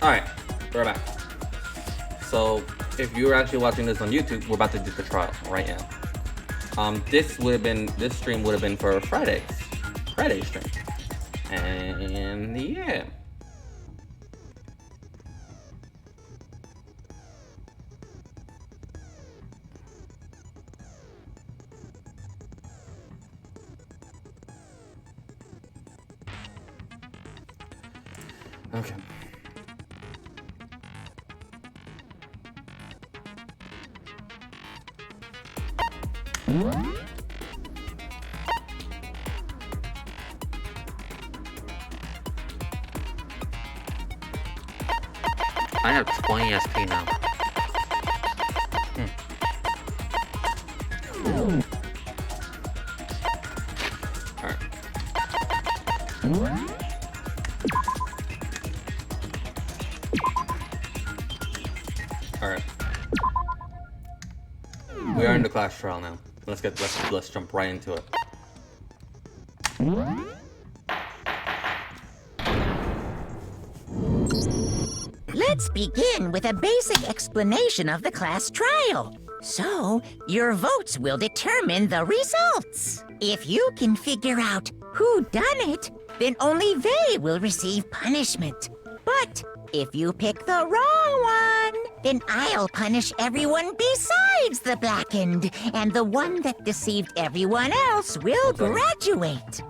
Alright, we're back. So, if you're actually watching this on YouTube, we're about to do the trial right now. This stream would have been for Friday stream. And yeah. Okay. I have 20 SP now. Alright. Alright. We are in the class trial now. Let's jump right into it. Let's begin with a basic explanation of the class trial. So, your votes will determine the results. If you can figure out who done it, then only they will receive punishment. But if you pick the wrong one, then I'll punish everyone besides the blackened, and the one that deceived everyone else will graduate.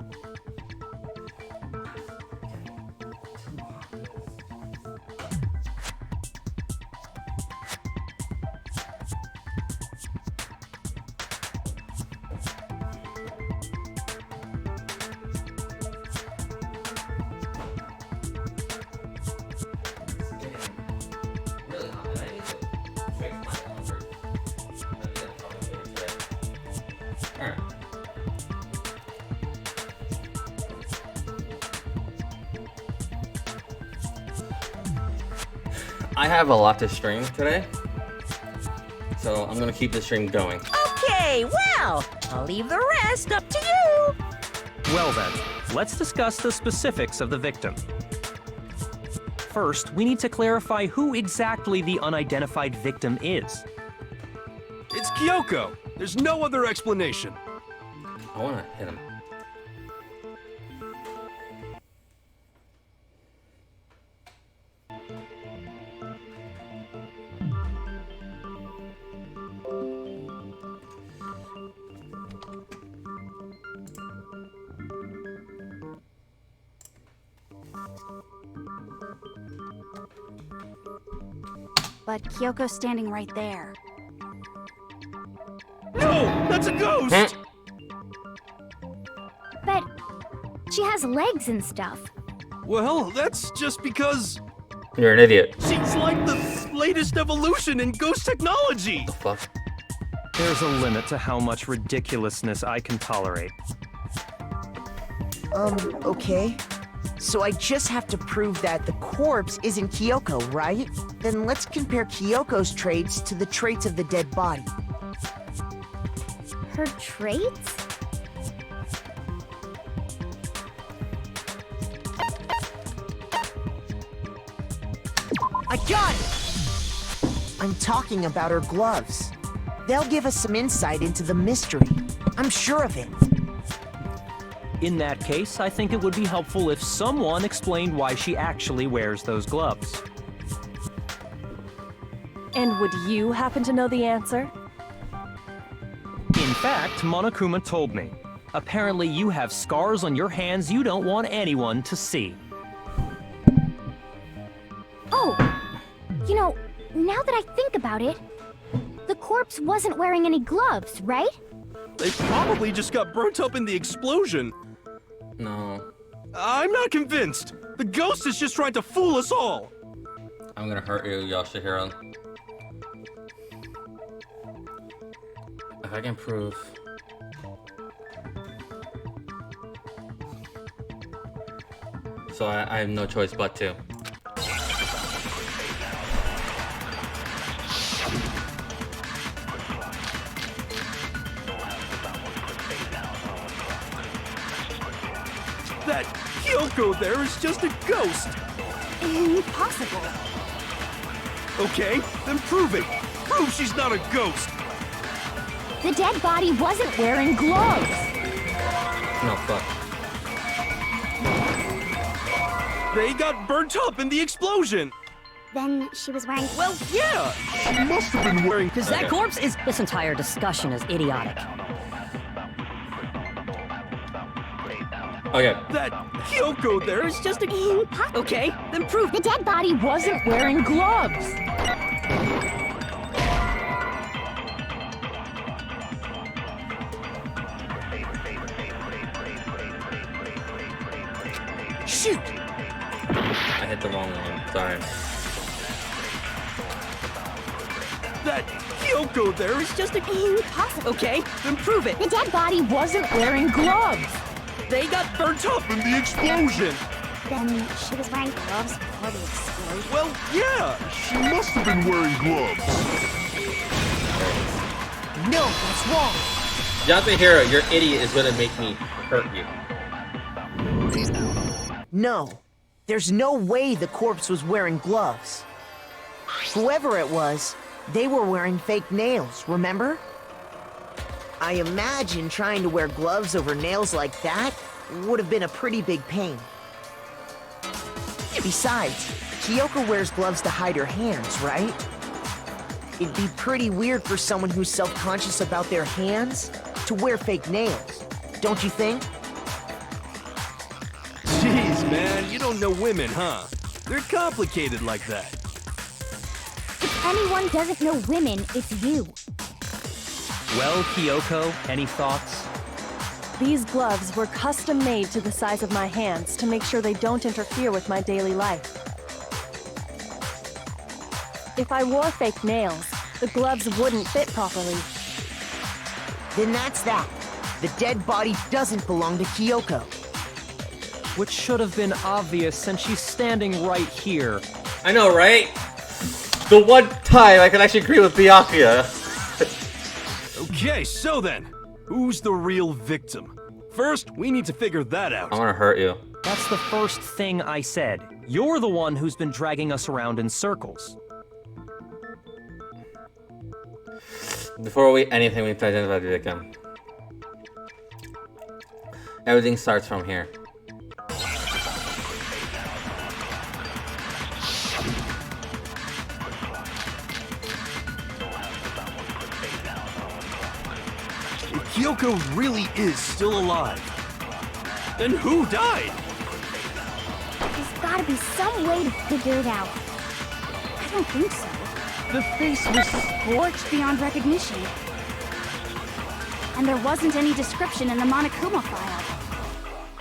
I have a lot to stream today, so I'm gonna keep the stream going. Okay, well, I'll leave the rest up to you. Well then, let's discuss the specifics of the victim. First, we need to clarify who exactly the unidentified victim is. It's Kyoko! There's no other explanation. I wanna hit him. But Kyoko's standing right there. No! That's a ghost! But she has legs and stuff. Well, that's just because You're an idiot. she's like the latest evolution in ghost technology! The fuck? There's a limit to how much ridiculousness I can tolerate. Okay. So I just have to prove that the corpse isn't Kyoko, right? Then let's compare Kyoko's traits to the traits of the dead body. Her traits? I got it! I'm talking about her gloves. They'll give us some insight into the mystery. I'm sure of it. In that case, I think it would be helpful if someone explained why she actually wears those gloves. And would you happen to know the answer? In fact, Monokuma told me. Apparently you have scars on your hands you don't want anyone to see. Oh! You know, now that I think about it, the corpse wasn't wearing any gloves, right? They probably just got burnt up in the explosion. No. I'm not convinced. The ghost is just trying to fool us all. I'm gonna hurt you, Yoshihiro. If I can prove... So I have no choice but to. That Kyoko there is just a ghost. impossible. Okay, then prove it. Prove she's not a ghost. The dead body wasn't wearing gloves. No, fuck. They got burnt up in the explosion. Then she was wearing... Well, yeah. She must have been wearing... Because that corpse is... This entire discussion is idiotic. Okay. That Kyoko there is just a... Okay, then prove The dead body wasn't wearing gloves. Shoot! I hit the wrong one. Sorry. That Kyoko there is just a... Impossible. Okay, then prove it. The dead body wasn't wearing gloves. They got burnt up in the explosion. Then she was wearing gloves before the explosion. Well, yeah. She must have been wearing gloves. No, that's wrong. Yasuhiro, your idiot is gonna make me hurt you. No, there's no way the corpse was wearing gloves. Whoever it was, they were wearing fake nails, remember? I imagine trying to wear gloves over nails like that would have been a pretty big pain. Besides, Kyoko wears gloves to hide her hands, right? It'd be pretty weird for someone who's self-conscious about their hands to wear fake nails, don't you think? Jeez, man, you don't know women, huh? They're complicated like that. If anyone doesn't know women, it's you. Well, Kyoko, any thoughts? These gloves were custom made to the size of my hands to make sure they don't interfere with my daily life. If I wore fake nails, the gloves wouldn't fit properly. Then that's that. The dead body doesn't belong to Kyoko. Which should have been obvious since she's standing right here. I know, right? The one time I can actually agree with Byakuya. Okay, so then, who's the real victim? First, we need to figure that out. I'm gonna hurt you. That's the first thing I said. You're the one who's been dragging us around in circles. Before we anything, we have to identify the victim. Everything starts from here. If Kyoko really is still alive, then who died? There's gotta be some way to figure it out. I don't think so. The face was scorched beyond recognition. And there wasn't any description in the Monokuma file.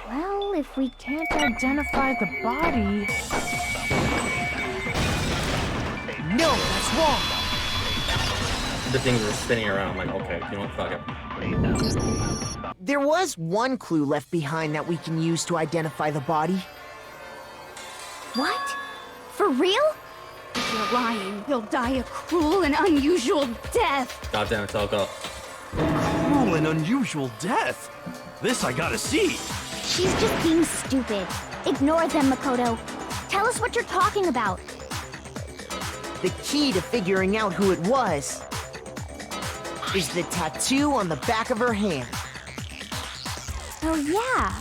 Well, if we can't identify the body... No, that's wrong. The things are spinning around. I'm like, okay, you know what, fuck it. There was one clue left behind that we can use to identify the body. What? For real? If you're lying, he'll die a cruel and unusual death. God damn it, Toko. Cruel and unusual death. This I gotta see. She's just being stupid. Ignore them, Makoto. Tell us what you're talking about. The key to figuring out who it was is the tattoo on the back of her hand. Oh, yeah.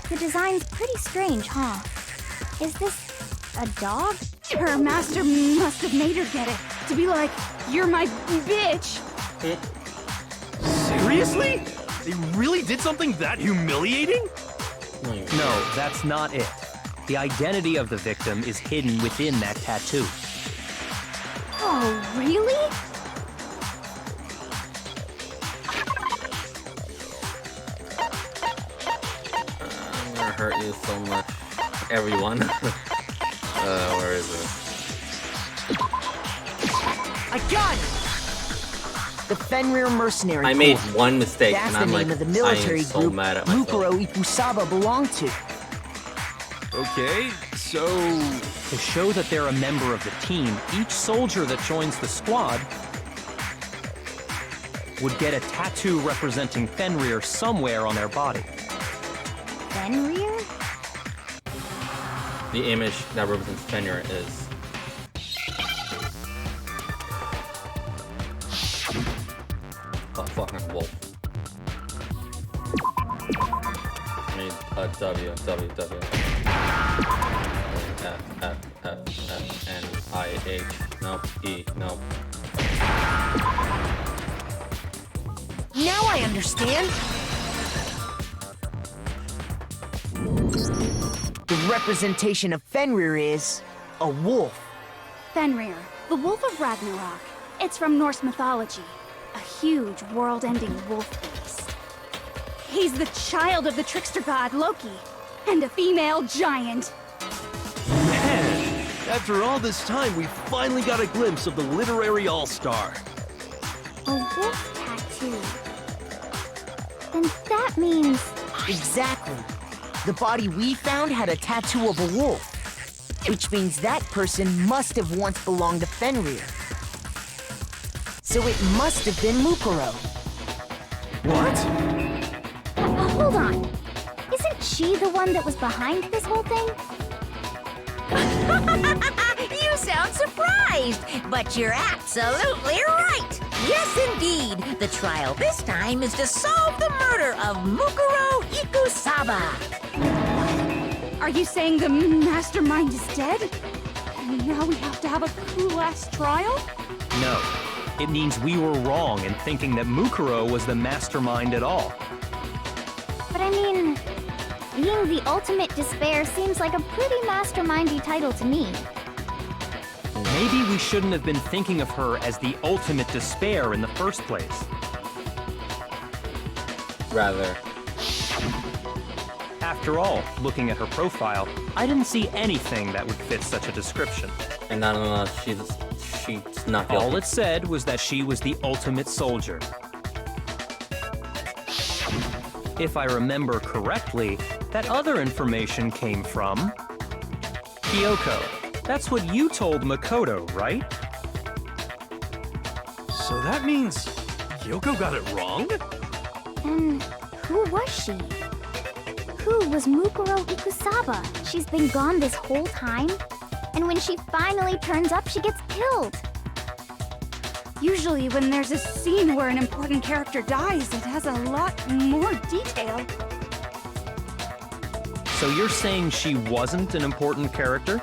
The design's pretty strange, huh? Is this a dog? Her master must have made her get it. To be like, you're my bitch. Seriously? They really did something that humiliating? No, that's not it. The identity of the victim is hidden within that tattoo. Oh, really? I'm gonna hurt you so much. Everyone. Where is it? I got it! The Fenrir Mercenary I made Corps. one mistake, That's and the I'm name like, of the I military am so group mad at myself. Mukuro Ikusaba belonged to. Okay, so... To show that they're a member of the team, each soldier that joins the squad would get a tattoo representing Fenrir somewhere on their body. Fenrir? the image that represents Fenrir is a fucking wolf. I need a W, W, W. F, F, F, F, N, I, H. Nope, E, nope. Now I understand. The representation of Fenrir is a wolf. Fenrir, the Wolf of Ragnarok. It's from Norse mythology. A huge, world-ending wolf beast. He's the child of the trickster god Loki, and a female giant. Man, after all this time, we finally got a glimpse of the literary all-star. A wolf tattoo. Then that means... Exactly. The body we found had a tattoo of a wolf, which means that person must have once belonged to Fenrir. So it must have been Mukuro. What? Hold on. Isn't she the one that was behind this whole thing? You sound surprised, but you're absolutely right. Yes, indeed. The trial this time is to solve the murder of Mukuro Ikusaba. Are you saying the mastermind is dead? And now we have to have a cool-ass trial? No. It means we were wrong in thinking that Mukuro was the mastermind at all. But I mean, being the ultimate despair seems like a pretty mastermindy title to me. Maybe we shouldn't have been thinking of her as the ultimate despair in the first place. Rather. After all, looking at her profile, I didn't see anything that would fit such a description. And not unless she's not guilty. All it said was that she was the ultimate soldier. If I remember correctly, that other information came from Kyoko. That's what you told Makoto, right? So that means Kyoko got it wrong? And who was she? Who was Mukuro Ikusaba? She's been gone this whole time? And when she finally turns up, she gets killed. Usually when there's a scene where an important character dies, it has a lot more detail. So you're saying she wasn't an important character?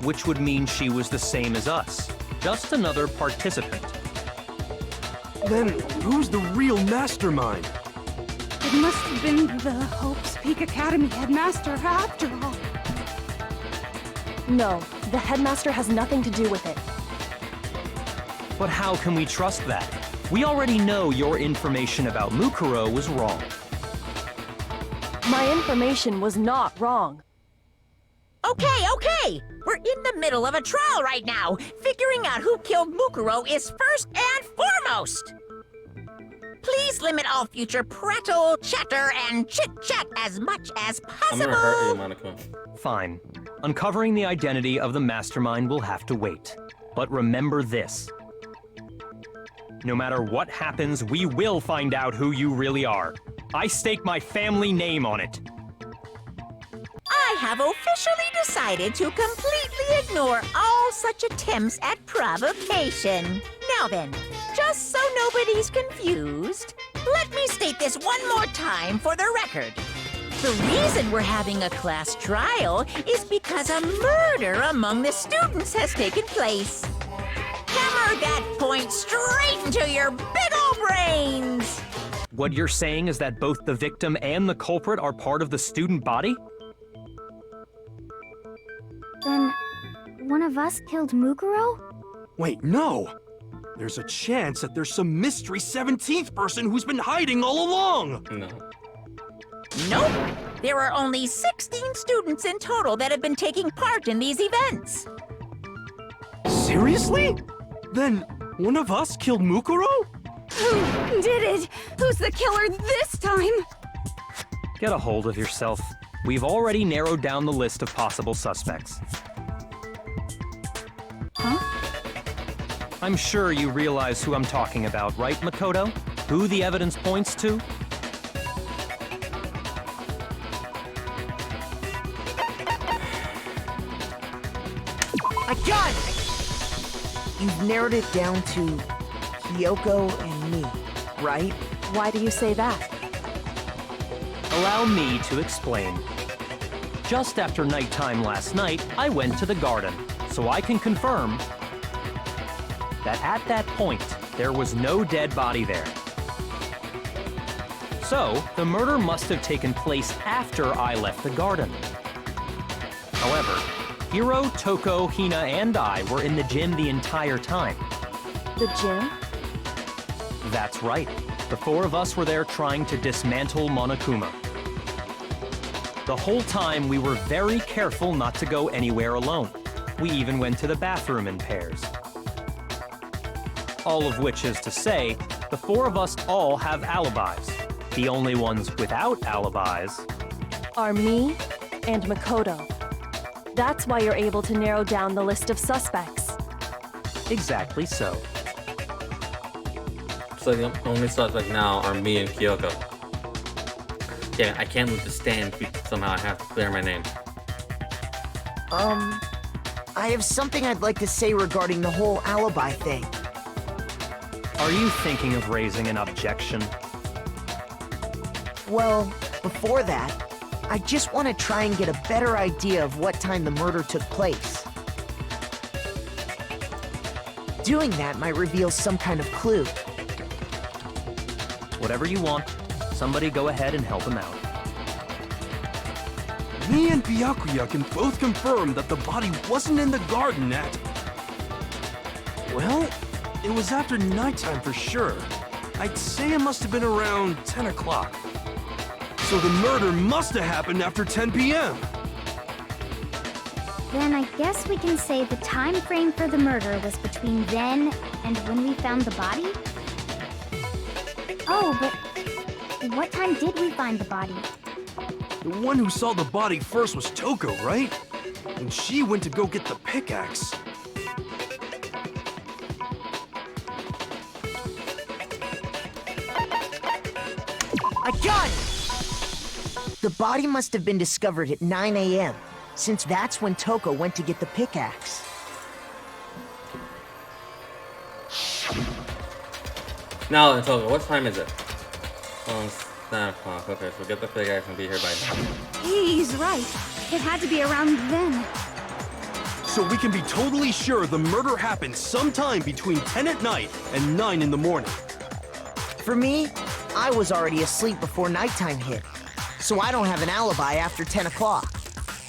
Which would mean she was the same as us. Just another participant. Then who's the real mastermind? It must have been the Hope's Peak Academy headmaster after all. No, the headmaster has nothing to do with it. But how can we trust that? We already know your information about Mukuro was wrong. My information was not wrong. Okay. We're in the middle of a trial right now. Figuring out who killed Mukuro is first and foremost. Please limit all future prattle, chatter, and chit-chat as much as I'm gonna hurt you, possible. Monica. Fine. Uncovering the identity of the mastermind will have to wait. But remember this. No matter what happens, we will find out who you really are. I stake my family name on it. I have officially decided to completely ignore all such attempts at provocation. Now then, just so nobody's confused, let me state this one more time for the record. The reason we're having a class trial is because a murder among the students has taken place. Hammer that point straight into your big ol' brains! What you're saying is that both the victim and the culprit are part of the student body? Then, one of us killed Mukuro? Wait, no! There's a chance that there's some mystery 17th person who's been hiding all along! No. Nope! There are only 16 students in total that have been taking part in these events. Seriously? Then one of us killed Mukuro? Who did it? Who's the killer this time? Get a hold of yourself. We've already narrowed down the list of possible suspects. Huh? I'm sure you realize who I'm talking about, right, Makoto? Who the evidence points to? I got it! You've narrowed it down to Kyoko and me, right? Why do you say that? Allow me to explain. Just after nighttime last night, I went to the garden, so I can confirm that at that point, there was no dead body there. So, the murder must have taken place after I left the garden. However, Hiro, Toko, Hina, and I were in the gym the entire time. The gym? That's right. The four of us were there trying to dismantle Monokuma. The whole time, we were very careful not to go anywhere alone. We even went to the bathroom in pairs. All of which is to say, the four of us all have alibis. The only ones without alibis Are me and Makoto. That's why you're able to narrow down the list of suspects. exactly so. So the only suspects now are me and Kyoko. Yeah, I can't move the stand if somehow I have to clear my name. I have something I'd like to say regarding the whole alibi thing. Are you thinking of raising an objection? Well, before that, I just want to try and get a better idea of what time the murder took place. Doing that might reveal some kind of clue. Whatever you want. Somebody go ahead and help him out. Me and Byakuya can both confirm that the body wasn't in the garden at... Well, it was after nighttime for sure. I'd say it must have been around 10 o'clock. So the murder must have happened after 10 p.m. Then I guess we can say the time frame for the murder was between then and when we found the body? Oh, but what time did we find the body? The one who saw the body first was Toko, right? And she went to go get the pickaxe. I got it! The body must have been discovered at 9 a.m., since that's when Toko went to get the pickaxe. Now, Toko, what time is it? Oh, it's 9 o'clock. Okay, so get the pickaxe and be here by 9. He's right. It had to be around then. So we can be totally sure the murder happened sometime between 10 at night and 9 in the morning. For me, I was already asleep before nighttime hit, so I don't have an alibi after 10 o'clock.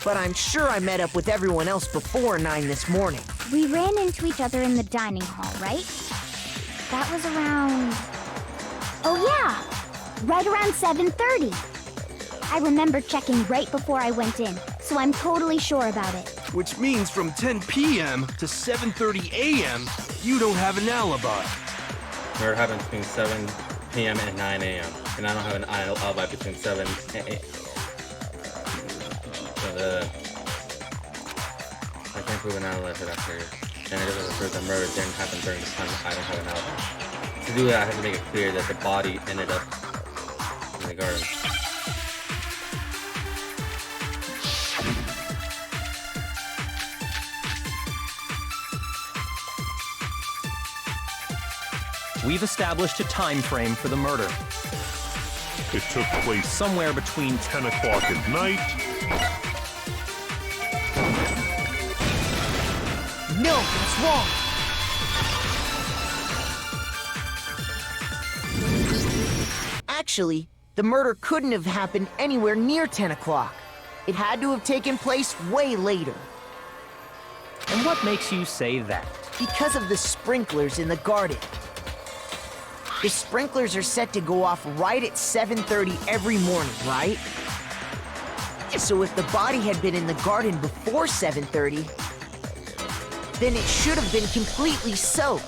But I'm sure I met up with everyone else before 9 this morning. We ran into each other in the dining hall, right? That was around... Oh yeah! Right around 7:30. I remember checking right before I went in, so I'm totally sure about it. Which means from 10 p.m. to 7:30 a.m., you don't have an alibi. Murder happened between 7 p.m. and 9 a.m. And I don't have an alibi between 7 and 8. I can't prove an alibi for that period. And it doesn't prove the murder didn't happen during the time I don't have an alibi. To do that, I have to make it clear that the body ended up in the garden. We've established a time frame for the murder. It took place Somewhere between 10 o'clock at night. No, that's wrong! Actually, the murder couldn't have happened anywhere near 10 o'clock. It had to have taken place way later. And what makes you say that? Because of the sprinklers in the garden. The sprinklers are set to go off right at 7:30 every morning, right? So if the body had been in the garden before 7:30, then it should have been completely soaked.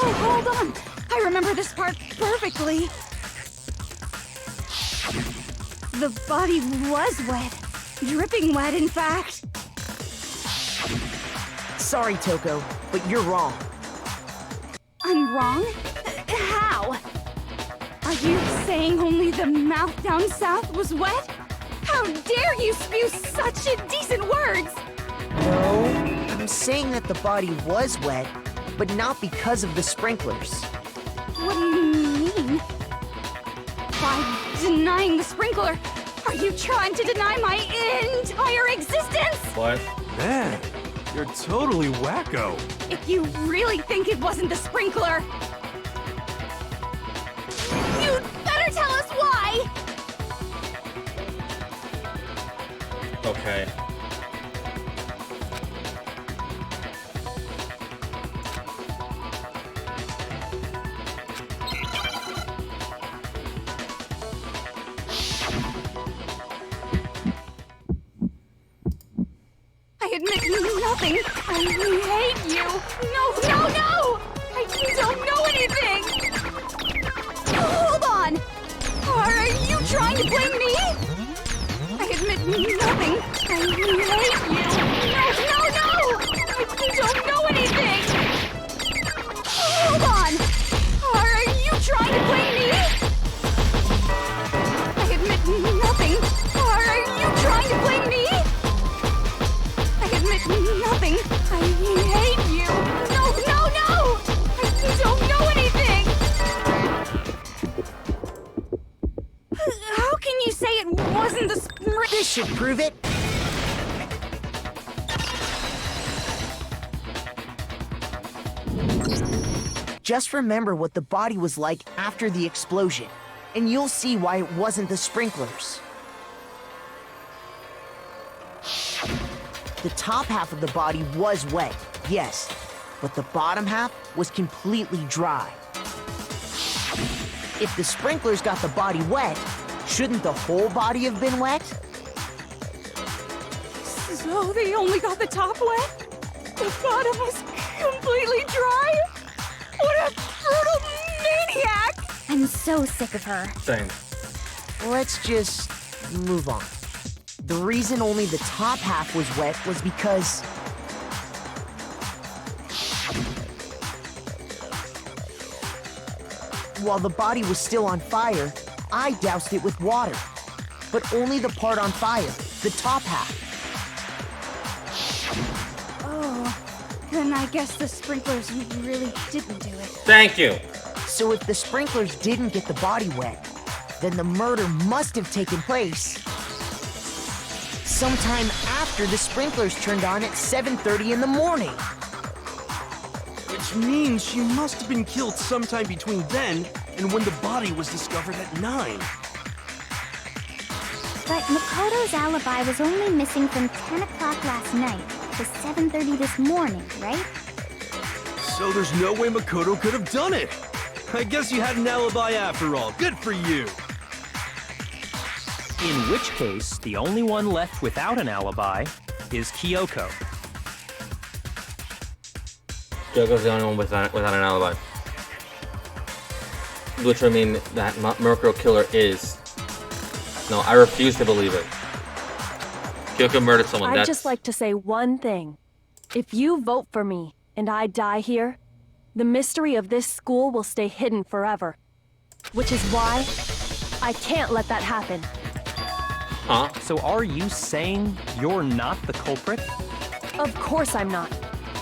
Oh, hold on! I remember this part perfectly. The body was wet. Dripping wet, in fact. Sorry, Toko, but you're wrong. I'm wrong? How? Are you saying only the mouth down south was wet? How dare you spew such indecent words! No, I'm saying that the body was wet, but not because of the sprinklers. What do you mean? By denying the sprinkler, are you trying to deny my entire existence? What? Man, you're totally wacko. If you really think it wasn't the sprinkler, you'd better tell us why! Okay. I admit nothing. I hate you. No! I don't know anything. Hold on. Are you trying to blame me? I admit nothing. I hate you. No! I don't know anything. Hold on. Are you trying to blame me? I admit nothing. Are you trying to blame me? I admit nothing. I hate you. No! I don't know anything. How can you say it wasn't the spring? This should prove it. Just remember what the body was like after the explosion, and you'll see why it wasn't the sprinklers. The top half of the body was wet, yes, but the bottom half was completely dry. If the sprinklers got the body wet, shouldn't the whole body have been wet? So they only got the top wet? The bottom was completely dry? What a brutal maniac! I'm so sick of her. Same. Let's just move on. The reason only the top half was wet was because while the body was still on fire, I doused it with water. But only the part on fire, the top half. Oh, then I guess the sprinklers really didn't do it. Thank you. So if the sprinklers didn't get the body wet, then the murder must have taken place sometime after the sprinklers turned on at 7:30 in the morning. Which means she must have been killed sometime between then and when the body was discovered at 9. But Makoto's alibi was only missing from 10 o'clock last night to 7:30 this morning, right? So there's no way Makoto could have done it. I guess you had an alibi after all. Good for you. In which case, the only one left without an alibi is Kyoko. Kyoko's the only one without an alibi. Which would mean that Murkrow Killer is... No, I refuse to believe it. Kyoko murdered someone. I'd just like to say one thing. If you vote for me and I die here, the mystery of this school will stay hidden forever. Which is why I can't let that happen. Huh? So are you saying you're not the culprit? Of course I'm not.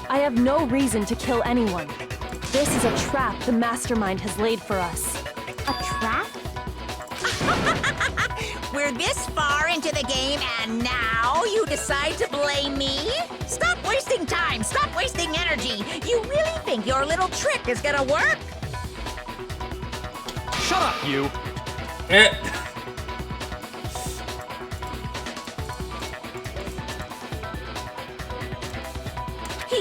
I have no reason to kill anyone. This is a trap the mastermind has laid for us. A trap? We're this far into the game and now you decide to blame me? Stop wasting time! Stop wasting energy! You really think your little trick is gonna work? Shut up, you!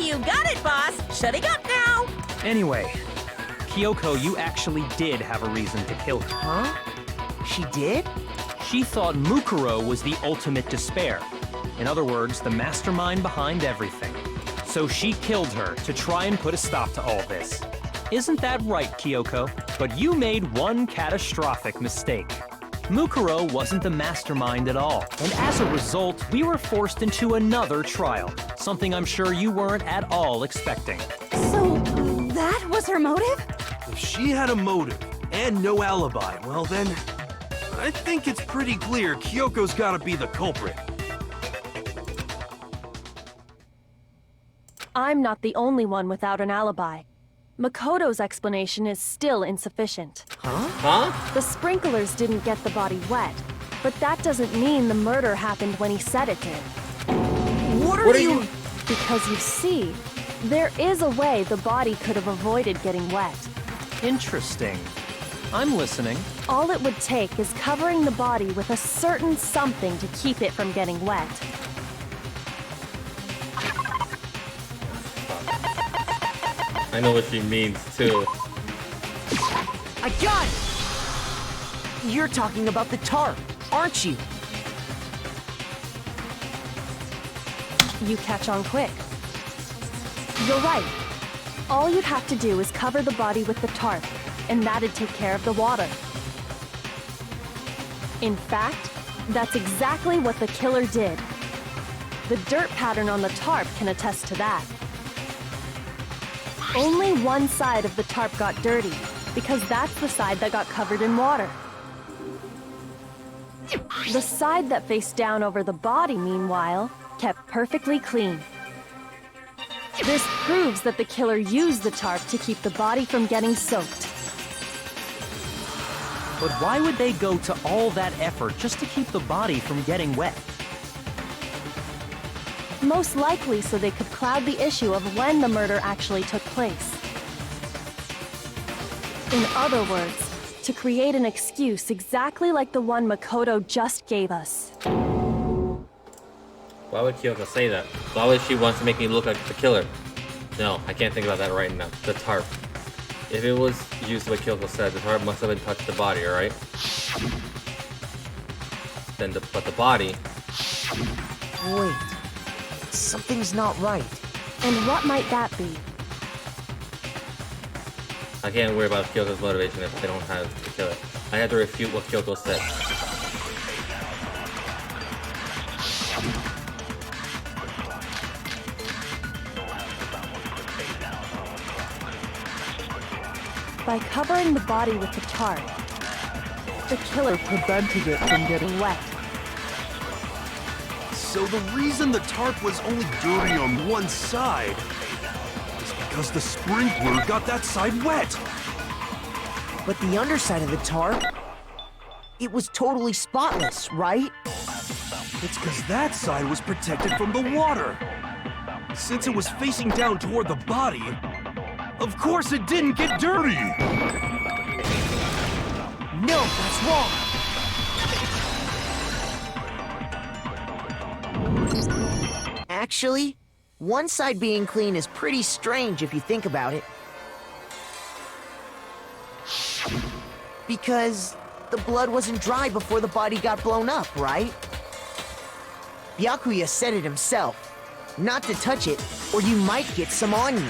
You got it, boss! Shutting up now! Anyway, Kyoko, you actually did have a reason to kill her. Huh? She did? She thought Mukuro was the ultimate despair. In other words, the mastermind behind everything. So she killed her to try and put a stop to all this. Isn't that right, Kyoko? But you made one catastrophic mistake. Mukuro wasn't the mastermind at all, and as a result, we were forced into another trial, something I'm sure you weren't at all expecting. So, that was her motive? If she had a motive and no alibi, well then, I think it's pretty clear Kyoko's gotta be the culprit. I'm not the only one without an alibi. Makoto's explanation is still insufficient. Huh? The sprinklers didn't get the body wet, but that doesn't mean the murder happened when he said it did. What are you... Because you see, there is a way the body could have avoided getting wet. Interesting. I'm listening. All it would take is covering the body with a certain something to keep it from getting wet. I know what she means too. I got it! You're talking about the tarp, aren't you? You catch on quick. You're right. All you'd have to do is cover the body with the tarp, and that'd take care of the water. In fact, that's exactly what the killer did. The dirt pattern on the tarp can attest to that. Only one side of the tarp got dirty, because that's the side that got covered in water. The side that faced down over the body, meanwhile, kept perfectly clean. This proves that the killer used the tarp to keep the body from getting soaked. But why would they go to all that effort just to keep the body from getting wet? Most likely so they could cloud the issue of when the murder actually took place. In other words, to create an excuse exactly like the one Makoto just gave us. Why would Kyoko say that? Why would she want to make me look like the killer? No, I can't think about that right now. The tarp. If it was used what Kyoko said, the tarp must have been touched the body, alright? But the body... Wait. Something's not right. And what might that be? I can't worry about Kyoko's motivation if they don't have the killer. I have to refute what Kyoko said. By covering the body with the tarp, the killer prevented it from getting wet. So the reason the tarp was only dirty on one side is because the sprinkler got that side wet. But the underside of the tarp, it was totally spotless, right? It's because that side was protected from the water. Since it was facing down toward the body, of course it didn't get dirty! No, that's wrong! Actually, one side being clean is pretty strange if you think about it. Because the blood wasn't dry before the body got blown up, right? Byakuya said it himself. Not to touch it, or you might get some on you.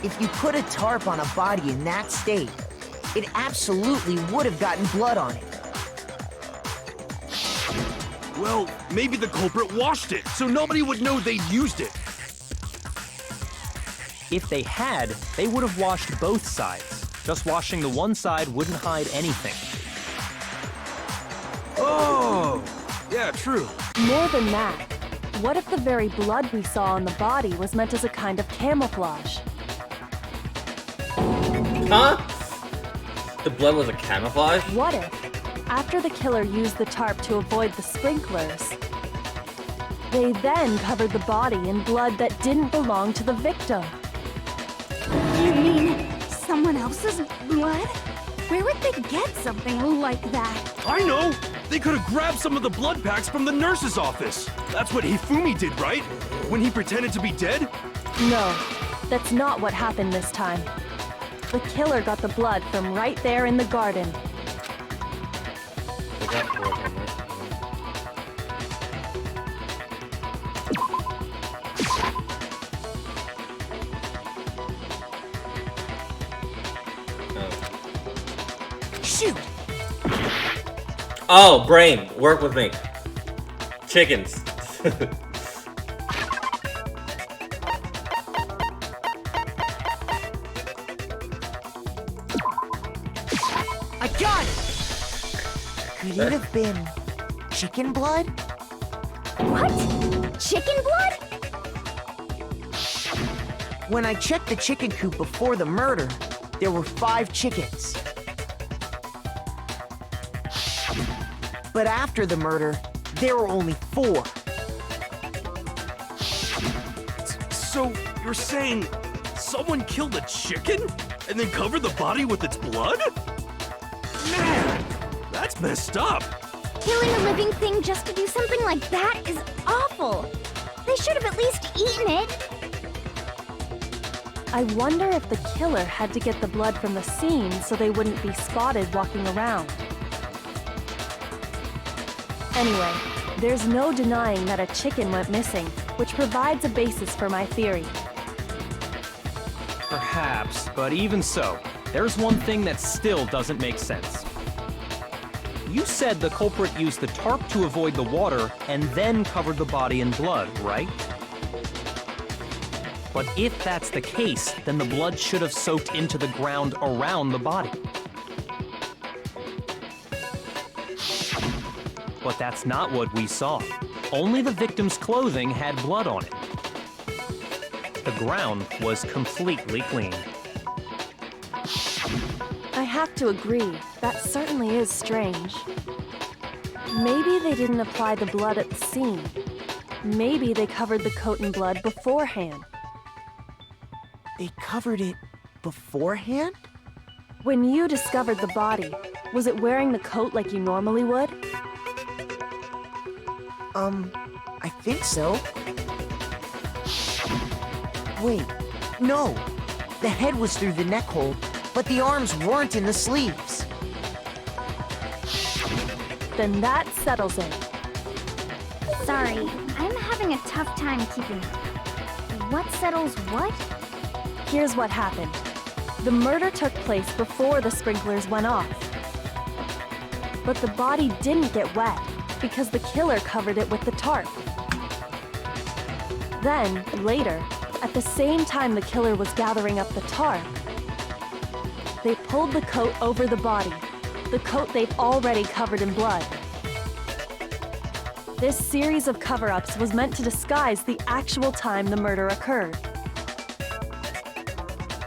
If you put a tarp on a body in that state, it absolutely would have gotten blood on it. Well, maybe the culprit washed it, so nobody would know they'd used it. If they had, they would have washed both sides. Just washing the one side wouldn't hide anything. Oh, yeah, true. More than that, what if the very blood we saw on the body was meant as a kind of camouflage? Huh? The blood was a camouflage? What if, after the killer used the tarp to avoid the sprinklers, they then covered the body in blood that didn't belong to the victim? You mean someone else's blood? Where would they get something like that? I know! They could have grabbed some of the blood packs from the nurse's office. That's what Hifumi did, right? When he pretended to be dead? No, that's not what happened this time. The killer got the blood from right there in the garden. Shoot! Oh, brain, work with me. Chickens. I got it! Could it have been chicken blood? What? Chicken blood? When I checked the chicken coop before the murder, there were 5 chickens. But after the murder, there were only 4. So, you're saying someone killed a chicken and then covered the body with its blood? Man, that's messed up. Killing a living thing just to do something like that is awful. They should have at least eaten it. I wonder if the killer had to get the blood from the scene so they wouldn't be spotted walking around. Anyway, there's no denying that a chicken went missing, which provides a basis for my theory. Perhaps, but even so, there's one thing that still doesn't make sense. You said the culprit used the tarp to avoid the water and then covered the body in blood, right? But if that's the case, then the blood should have soaked into the ground around the body. But that's not what we saw. Only the victim's clothing had blood on it. The ground was completely clean. I have to agree, that certainly is strange. Maybe they didn't apply the blood at the scene. Maybe they covered the coat in blood beforehand. They covered it beforehand? When you discovered the body, was it wearing the coat like you normally would? I think so. Wait, no. The head was through the neck hole, but the arms weren't in the sleeves. Then that settles it. Sorry, I'm having a tough time keeping up. What settles what? Here's what happened. The murder took place before the sprinklers went off. But the body didn't get wet because the killer covered it with the tarp. Then, later, at the same time the killer was gathering up the tarp, they pulled the coat over the body, the coat they'd already covered in blood. This series of cover-ups was meant to disguise the actual time the murder occurred.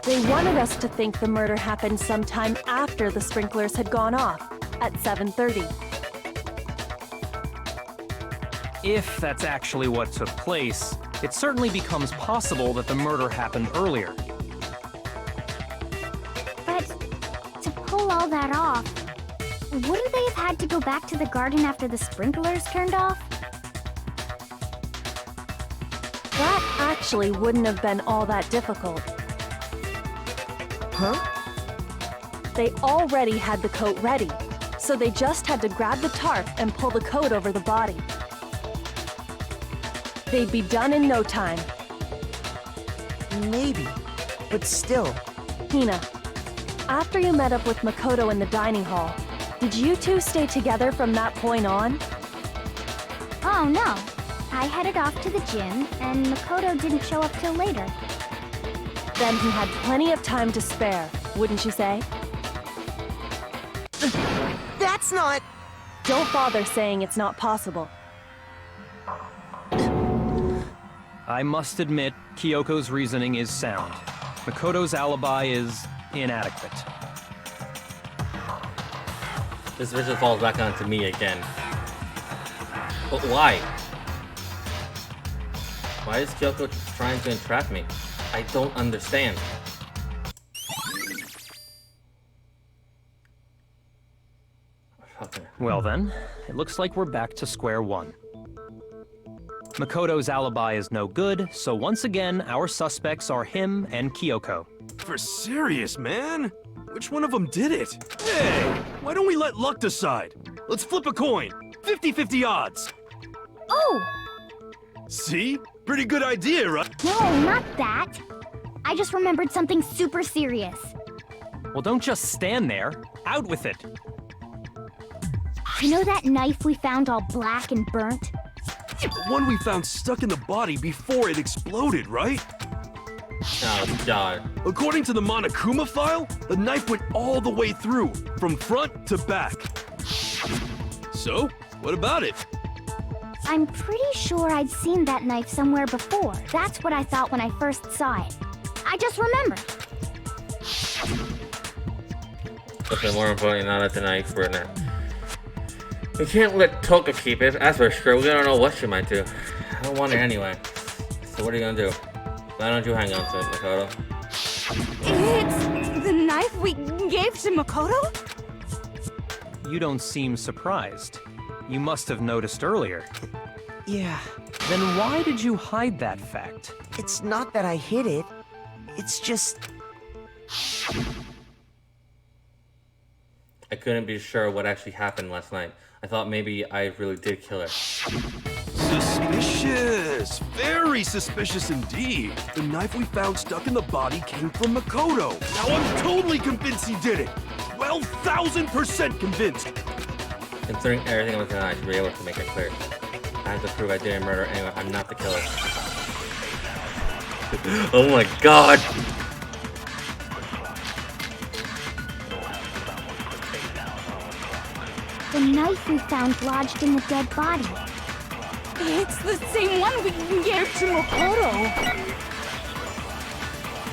They wanted us to think the murder happened sometime after the sprinklers had gone off, at 7:30. If that's actually what took place, it certainly becomes possible that the murder happened earlier. But to pull all that off, wouldn't they have had to go back to the garden after the sprinklers turned off? That actually wouldn't have been all that difficult. Huh? They already had the coat ready, so they just had to grab the tarp and pull the coat over the body. They'd be done in no time. Maybe, but still. Hina, after you met up with Makoto in the dining hall, did you two stay together from that point on? Oh no. I headed off to the gym, and Makoto didn't show up till later. Then he had plenty of time to spare, wouldn't you say? That's not... Don't bother saying it's not possible. I must admit, Kyoko's reasoning is sound. Makoto's alibi is inadequate. This vision falls back onto me again. But why? Why is Kyoko trying to entrap me? I don't understand. Okay. Well then, it looks like we're back to square one. Makoto's alibi is no good, so once again, our suspects are him and Kyoko. For serious, man? Which one of them did it? Hey, why don't we let luck decide? Let's flip a coin. 50-50 odds. Oh! See? Pretty good idea, right? No, not that. I just remembered something super serious. Well, don't just stand there. Out with it. You know that knife we found all black and burnt? The one we found stuck in the body before it exploded, right? Oh, God. According to the Monokuma file, the knife went all the way through, from front to back. So, what about it? I'm pretty sure I'd seen that knife somewhere before. That's what I thought when I first saw it. I just remembered. Listen, more importantly, not at the knife for now. We can't let Toka keep it, that's for sure. We don't know what she might do. I don't want it anyway. So what are you gonna do? Why don't you hang on to it, Makoto? It's the knife we gave to Makoto? You don't seem surprised. You must have noticed earlier. Yeah, Then why did you hide that fact? it's not that I hid it. It's just... I couldn't be sure what actually happened last night. I thought maybe I really did kill her. Suspicious! Very suspicious indeed. The knife we found stuck in the body came from Makoto. Now I'm totally convinced he did it. 12,000% convinced. Considering everything was done, I should be able to make it clear. I have to prove I didn't murder anyone. I'm not the killer. Oh my god! The knife we found lodged in the dead body. It's the same one we gave to Makoto.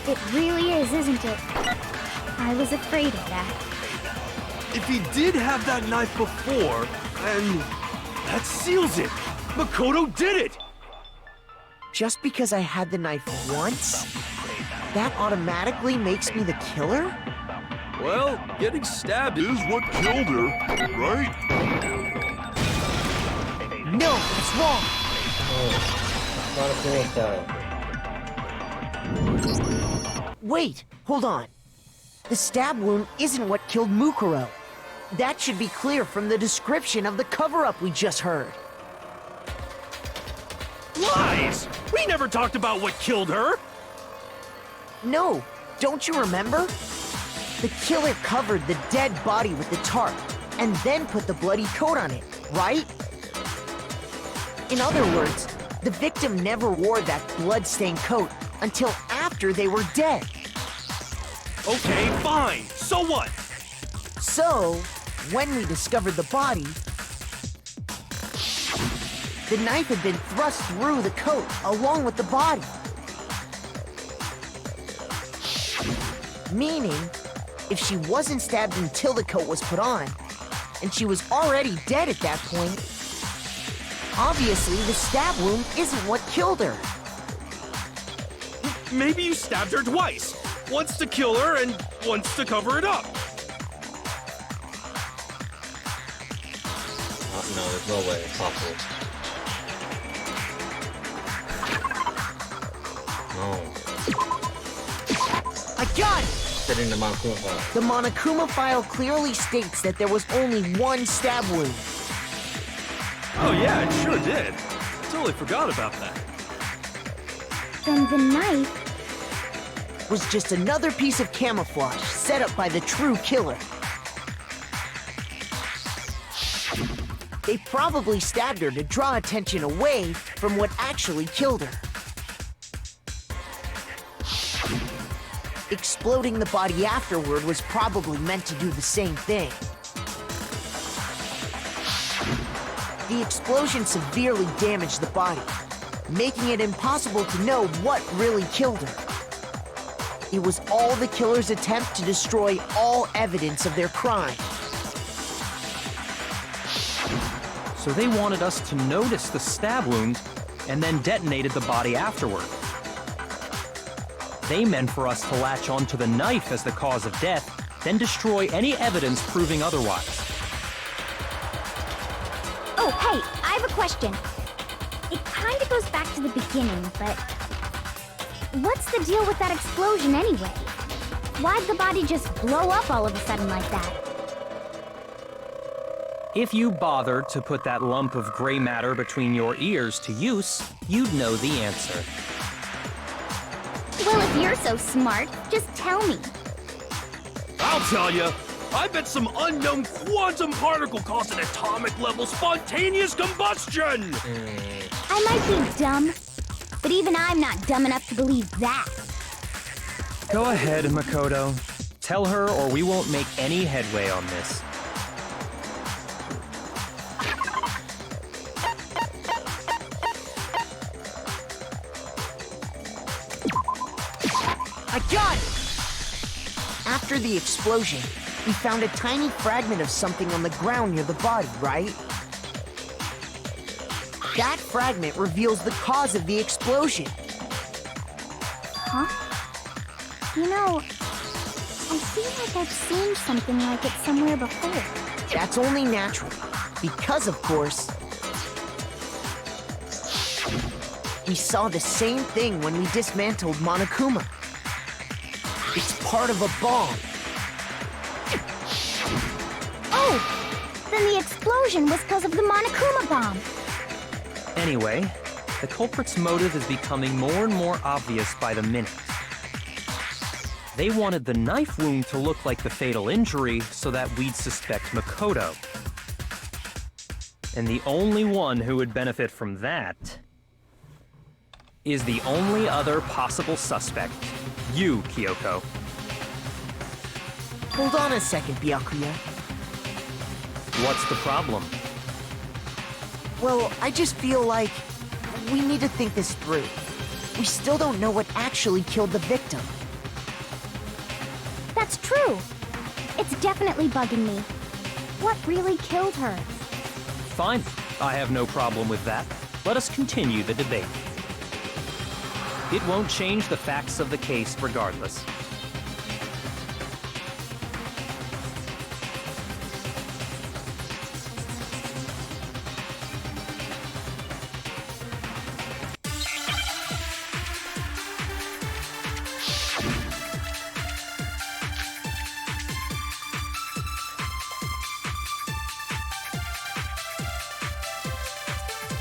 It really is, isn't it? I was afraid of that. If he did have that knife before, then that seals it. Makoto did it! Just because I had the knife once, that automatically makes me the killer? Well, getting stabbed Is what killed her, right? No, that's wrong. Not a suicide. Wait, hold on. The stab wound isn't what killed Mukuro. That should be clear from the description of the cover-up we just heard. lies! We never talked about what killed her! No, don't you remember? The killer covered the dead body with the tarp, and then put the bloody coat on it, right? In other words, the victim never wore that blood-stained coat until after they were dead. Okay, fine. So what? So, when we discovered the body, the knife had been thrust through the coat along with the body. Meaning, if she wasn't stabbed until the coat was put on, and she was already dead at that point, obviously the stab wound isn't what killed her. Maybe you stabbed her twice. Once to kill her and once to cover it up. No, there's no way it's possible. No. I got it! Setting the Monokuma file. The Monokuma file clearly states that there was only one stab wound. Oh yeah, it sure did. Totally forgot about that. Then the knife... Was just another piece of camouflage set up by the true killer. They probably stabbed her to draw attention away from what actually killed her. Exploding the body afterward was probably meant to do the same thing. The explosion severely damaged the body, making it impossible to know what really killed her. It was all the killer's attempt to destroy all evidence of their crime. So they wanted us to notice the stab wound and then detonated the body afterward. They meant for us to latch onto the knife as the cause of death, then destroy any evidence proving otherwise. Oh, hey, I have a question. It kind of goes back to the beginning, but... what's the deal with that explosion anyway? Why'd the body just blow up all of a sudden like that? If you bothered to put that lump of gray matter between your ears to use, you'd know the answer. Well, if you're so smart, just tell me. I'll tell you. I bet some unknown quantum particle caused an atomic level spontaneous combustion! I might be dumb, but even I'm not dumb enough to believe that. Go ahead, Makoto. Tell her or we won't make any headway on this. I got it! After the explosion, we found a tiny fragment of something on the ground near the body, right? That fragment reveals the cause of the explosion. Huh? You know, I feel like I've seen something like it somewhere before. That's only natural. Because, of course, we saw the same thing when we dismantled Monokuma. It's part of a bomb. Oh! Then the explosion was because of the Monokuma bomb. Anyway, the culprit's motive is becoming more and more obvious by the minute. They wanted the knife wound to look like the fatal injury so that we'd suspect Makoto. And the only one who would benefit from that is the only other possible suspect, you, Kyoko. Hold on a second, Byakuya. What's the problem? Well, I just feel like we need to think this through. We still don't know what actually killed the victim. That's true. It's definitely bugging me. What really killed her? Fine, I have no problem with that. Let us continue the debate. It won't change the facts of the case regardless.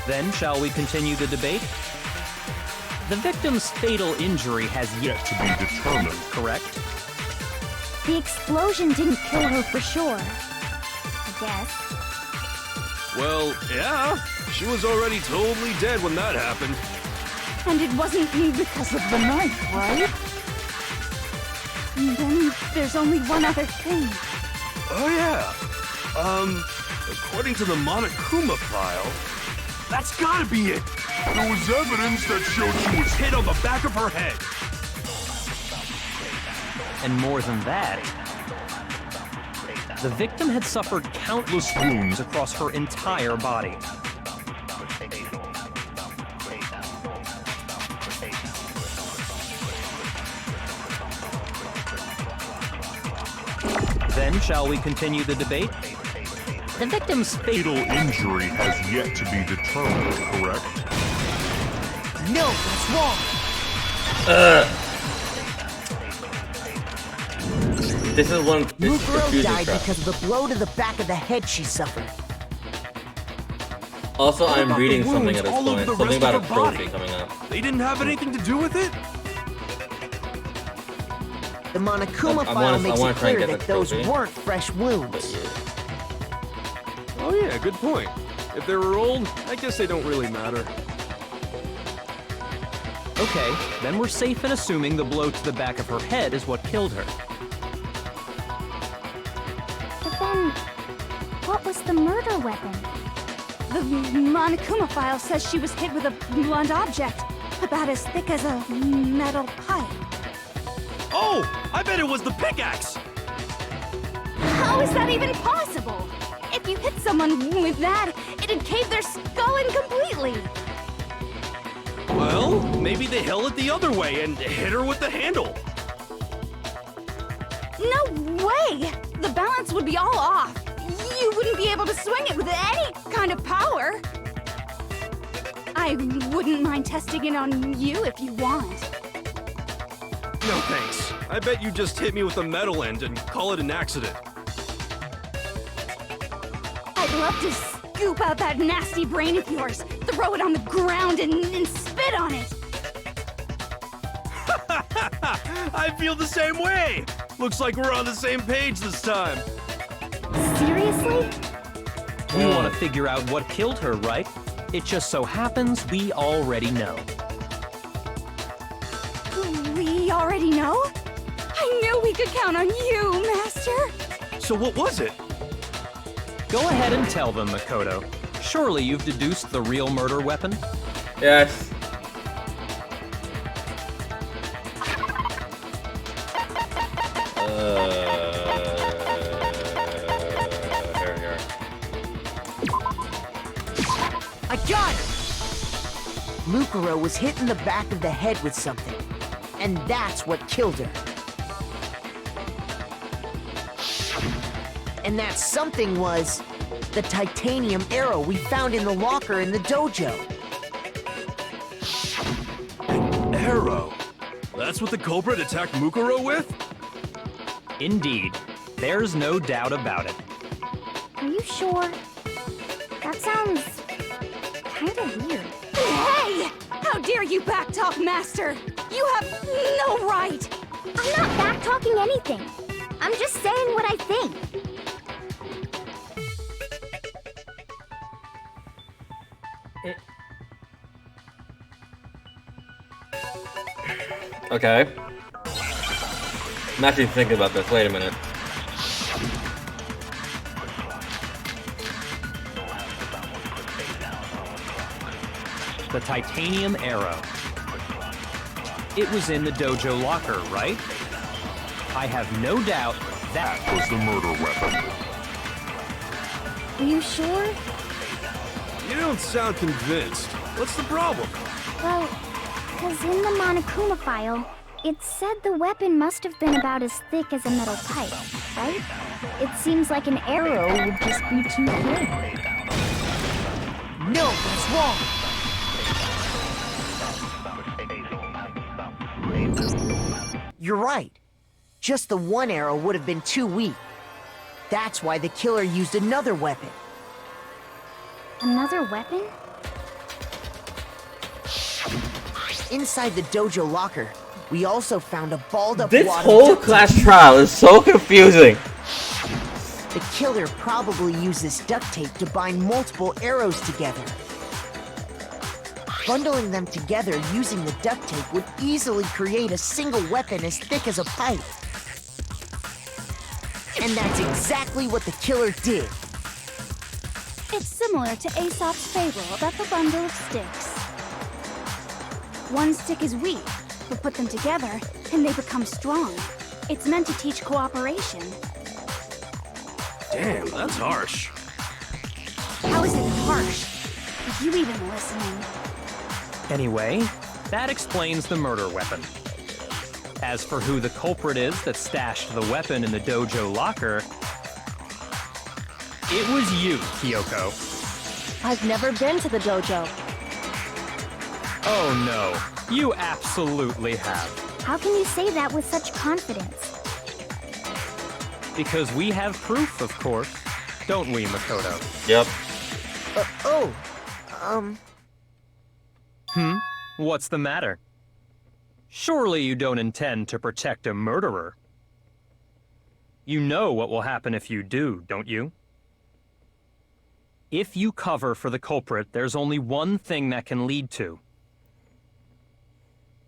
Then, shall we continue the debate? The victim's fatal injury has yet to be determined, correct? The explosion didn't kill her for sure. I guess. Well, yeah. She was already totally dead when that happened. And it wasn't because of the knife, right? And then there's only one other thing. Oh, yeah. According to the Monokuma file, that's gotta be it. There was evidence that showed She was hit on the back of her head. And more than that, the victim had suffered countless wounds across her entire body. Then, shall we continue the debate? The victim's fatal injury has yet to be determined, correct? No, that's wrong. This is one. This is Mukuro confusing died crap. because of the blow to the back of the head she suffered. Also, I'm about reading the something wounds at this all over point. the Something rest about a of her trophy body? coming up. They didn't have anything to do with it? The Monokuma I file wanna makes try it and clear get that the those trophy. weren't fresh wounds. But yeah. Oh yeah, good point. If they were old, I guess they don't really matter. Okay, then we're safe in assuming the blow to the back of her head is what killed her. But then, what was the murder weapon? The Monokuma file says she was hit with a blunt object, about as thick as a metal pipe. Oh, I bet it was the pickaxe! How is that even possible? If you hit someone with that, it'd cave their skull in completely. Well, maybe they held it the other way and hit her with the handle. No way! The balance would be all off. You wouldn't be able to swing it with any kind of power. I wouldn't mind testing it on you if you want. No thanks. I bet you just hit me with the metal end and call it an accident. I'd love to scoop out that nasty brain of yours, throw it on the ground, and spit on it. I feel the same way! Looks like we're on the same page this time. Seriously? We want to figure out what killed her, right? It just so happens we already know. We already know? I knew we could count on you, Master. So what was it? Go ahead and tell them, Makoto. Surely you've deduced the real murder weapon? Yes. Here. I got it! Mukuro was hit in the back of the head with something, and that's what killed her. And that something was the titanium arrow we found in the locker in the dojo. Arrow. That's what the culprit attacked Mukuro with? Indeed. There's no doubt about it. Are you sure? That sounds kind of weird. Hey! How dare you backtalk, Master? You have no right! I'm not backtalking anything. I'm just saying what I think. Okay. I'm actually thinking about this. Wait a minute. The titanium arrow. It was in the dojo locker, right? I have no doubt that Was the murder weapon. Are you sure? You don't sound convinced. What's the problem? Well, because in the Monokuma file, it said the weapon must have been about as thick as a metal pipe, right? It seems like an arrow would just be too thin. No, that's wrong! You're right. Just the one arrow would have been too weak. That's why the killer used another weapon. Another weapon? Inside the dojo locker, we also found a balled-up This wad of whole duct tape. class trial is so confusing. The killer probably used this duct tape to bind multiple arrows together. Bundling them together using the duct tape would easily create a single weapon as thick as a pipe. And that's exactly what the killer did. It's similar to Aesop's fable about the bundle of sticks. One stick is weak, but put them together and they become strong. It's meant to teach cooperation. Damn, that's harsh. How is it harsh? Are you even listening? Anyway, that explains the murder weapon. As for who the culprit is that stashed the weapon in the dojo locker, it was you, Kyoko. I've never been to the dojo. Oh no, you absolutely have. How can you say that with such confidence? Because we have proof, of course. Don't we, Makoto? Yep. What's the matter? Surely you don't intend to protect a murderer. You know what will happen if you do, don't you? If you cover for the culprit, there's only one thing that can lead to.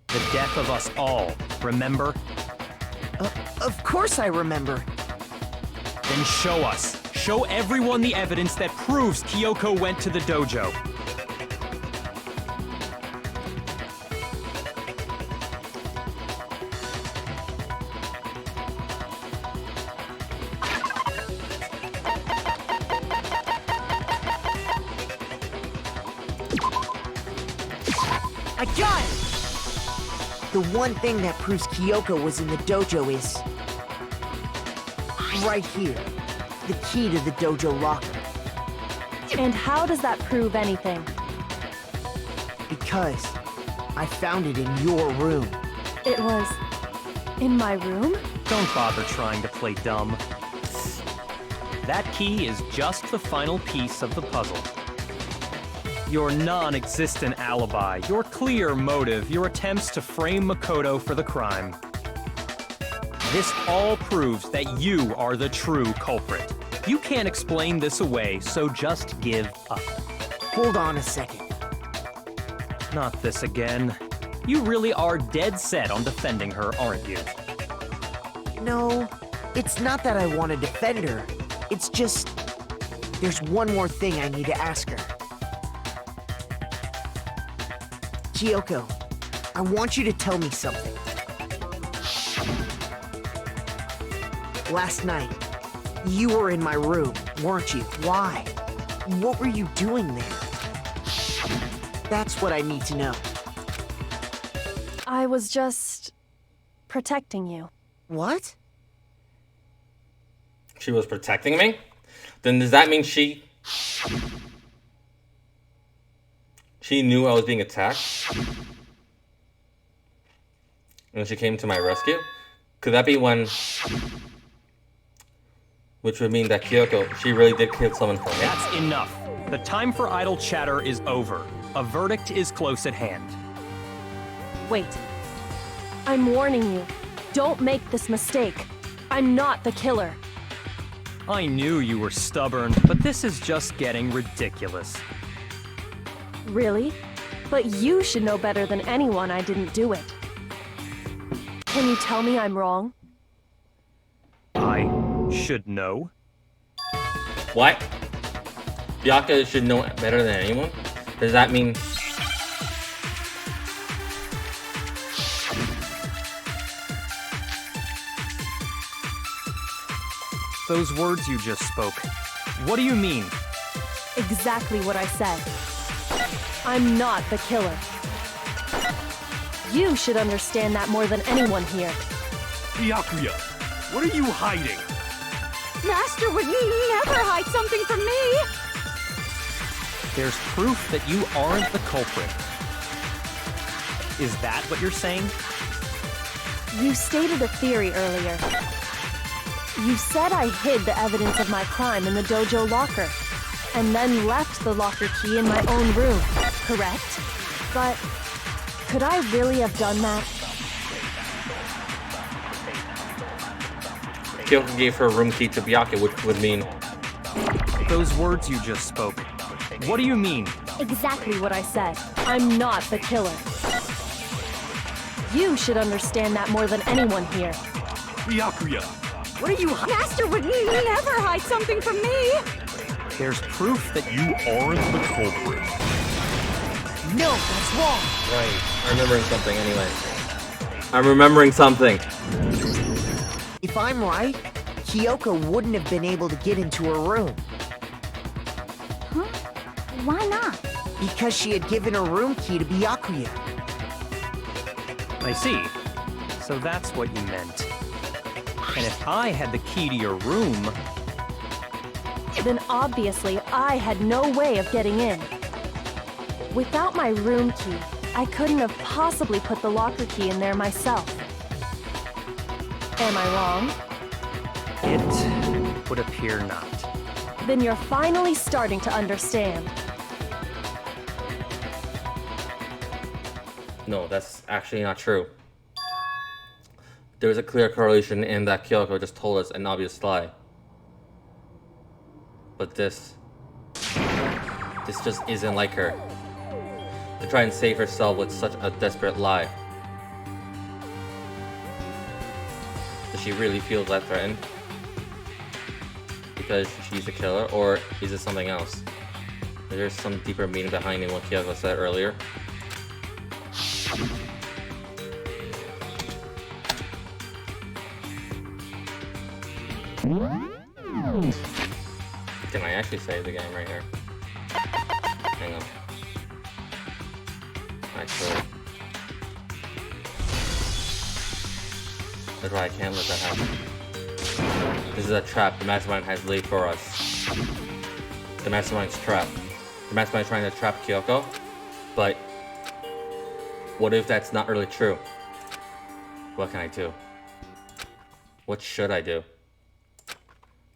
The death of us all, remember? Of course I remember. Then show us. Show everyone the evidence that proves Kyoko went to the dojo. I got it! The one thing that proves Kyoko was in the dojo is... right here. The key to the dojo locker. And how does that prove anything? Because I found it in your room. It was in my room? Don't bother trying to play dumb. That key is just the final piece of the puzzle. Your non-existent alibi, your clear motive, your attempts to frame Makoto for the crime. This all proves that you are the true culprit. You can't explain this away, so just give up. Hold on a second. Not this again. You really are dead set on defending her, aren't you? No, it's not that I want to defend her. It's just... there's one more thing I need to ask her. Kyoko, I want you to tell me something. Last night, you were in my room, weren't you? Why? What were you doing there? That's what I need to know. I was just protecting you. What? She was protecting me? Then does that mean she knew I was being attacked? And she came to my rescue? Could that be when... Which would mean that Kyoko, she really did kill someone for me. That's enough. The time for idle chatter is over. A verdict is close at hand. Wait. I'm warning you. Don't make this mistake. I'm not the killer. I knew you were stubborn, but this is just getting ridiculous. Really? But you should know better than anyone I didn't do it. Can you tell me I'm wrong? I should know. What? Byakuya should know better than anyone? Does that mean... Those words you just spoke. What do you mean? Exactly what I said. I'm not the killer. You should understand that more than anyone here. Byakuya, what are you hiding? Master would never hide something from me! There's proof that you aren't the culprit. Is that what you're saying? You stated a theory earlier. You said I hid the evidence of my crime in the dojo locker, and then left the locker key in my own room, correct? But could I really have done that? Kyoko gave her room key to Byakuya, which would mean... Those words you just spoke. What do you mean? Exactly what I said. I'm not the killer. You should understand that more than anyone here. Byakuya, what are you hiding? Master would never hide something from me! There's proof that you aren't the culprit. No, that's wrong. Right. I'm remembering something anyway. I'm remembering something. If I'm right, Kyoko wouldn't have been able to get into her room Huh? Why not? because she had given her room key to Byakuya. I see. So that's what you meant. And if I had the key to your room... Then obviously I had no way of getting in. Without my room key, I couldn't have possibly put the locker key in there myself. Am I wrong? It would appear not. Then you're finally starting to understand. No, that's actually not true. There's a clear correlation in that Kyoko just told us an obvious lie. But this just isn't like her. To try and save herself with such a desperate lie. Does she really feel that threatened? Because she's a killer, or is it something else? Is there some deeper meaning behind what Kyoko said earlier? Can I actually save the game right here? Hang on. Actually. That's why I can't let that happen. This is a trap the Mastermind has laid for us. The Mastermind's trap. The Mastermind's trying to trap Kyoko, but what if that's not really true? What can I do? What should I do?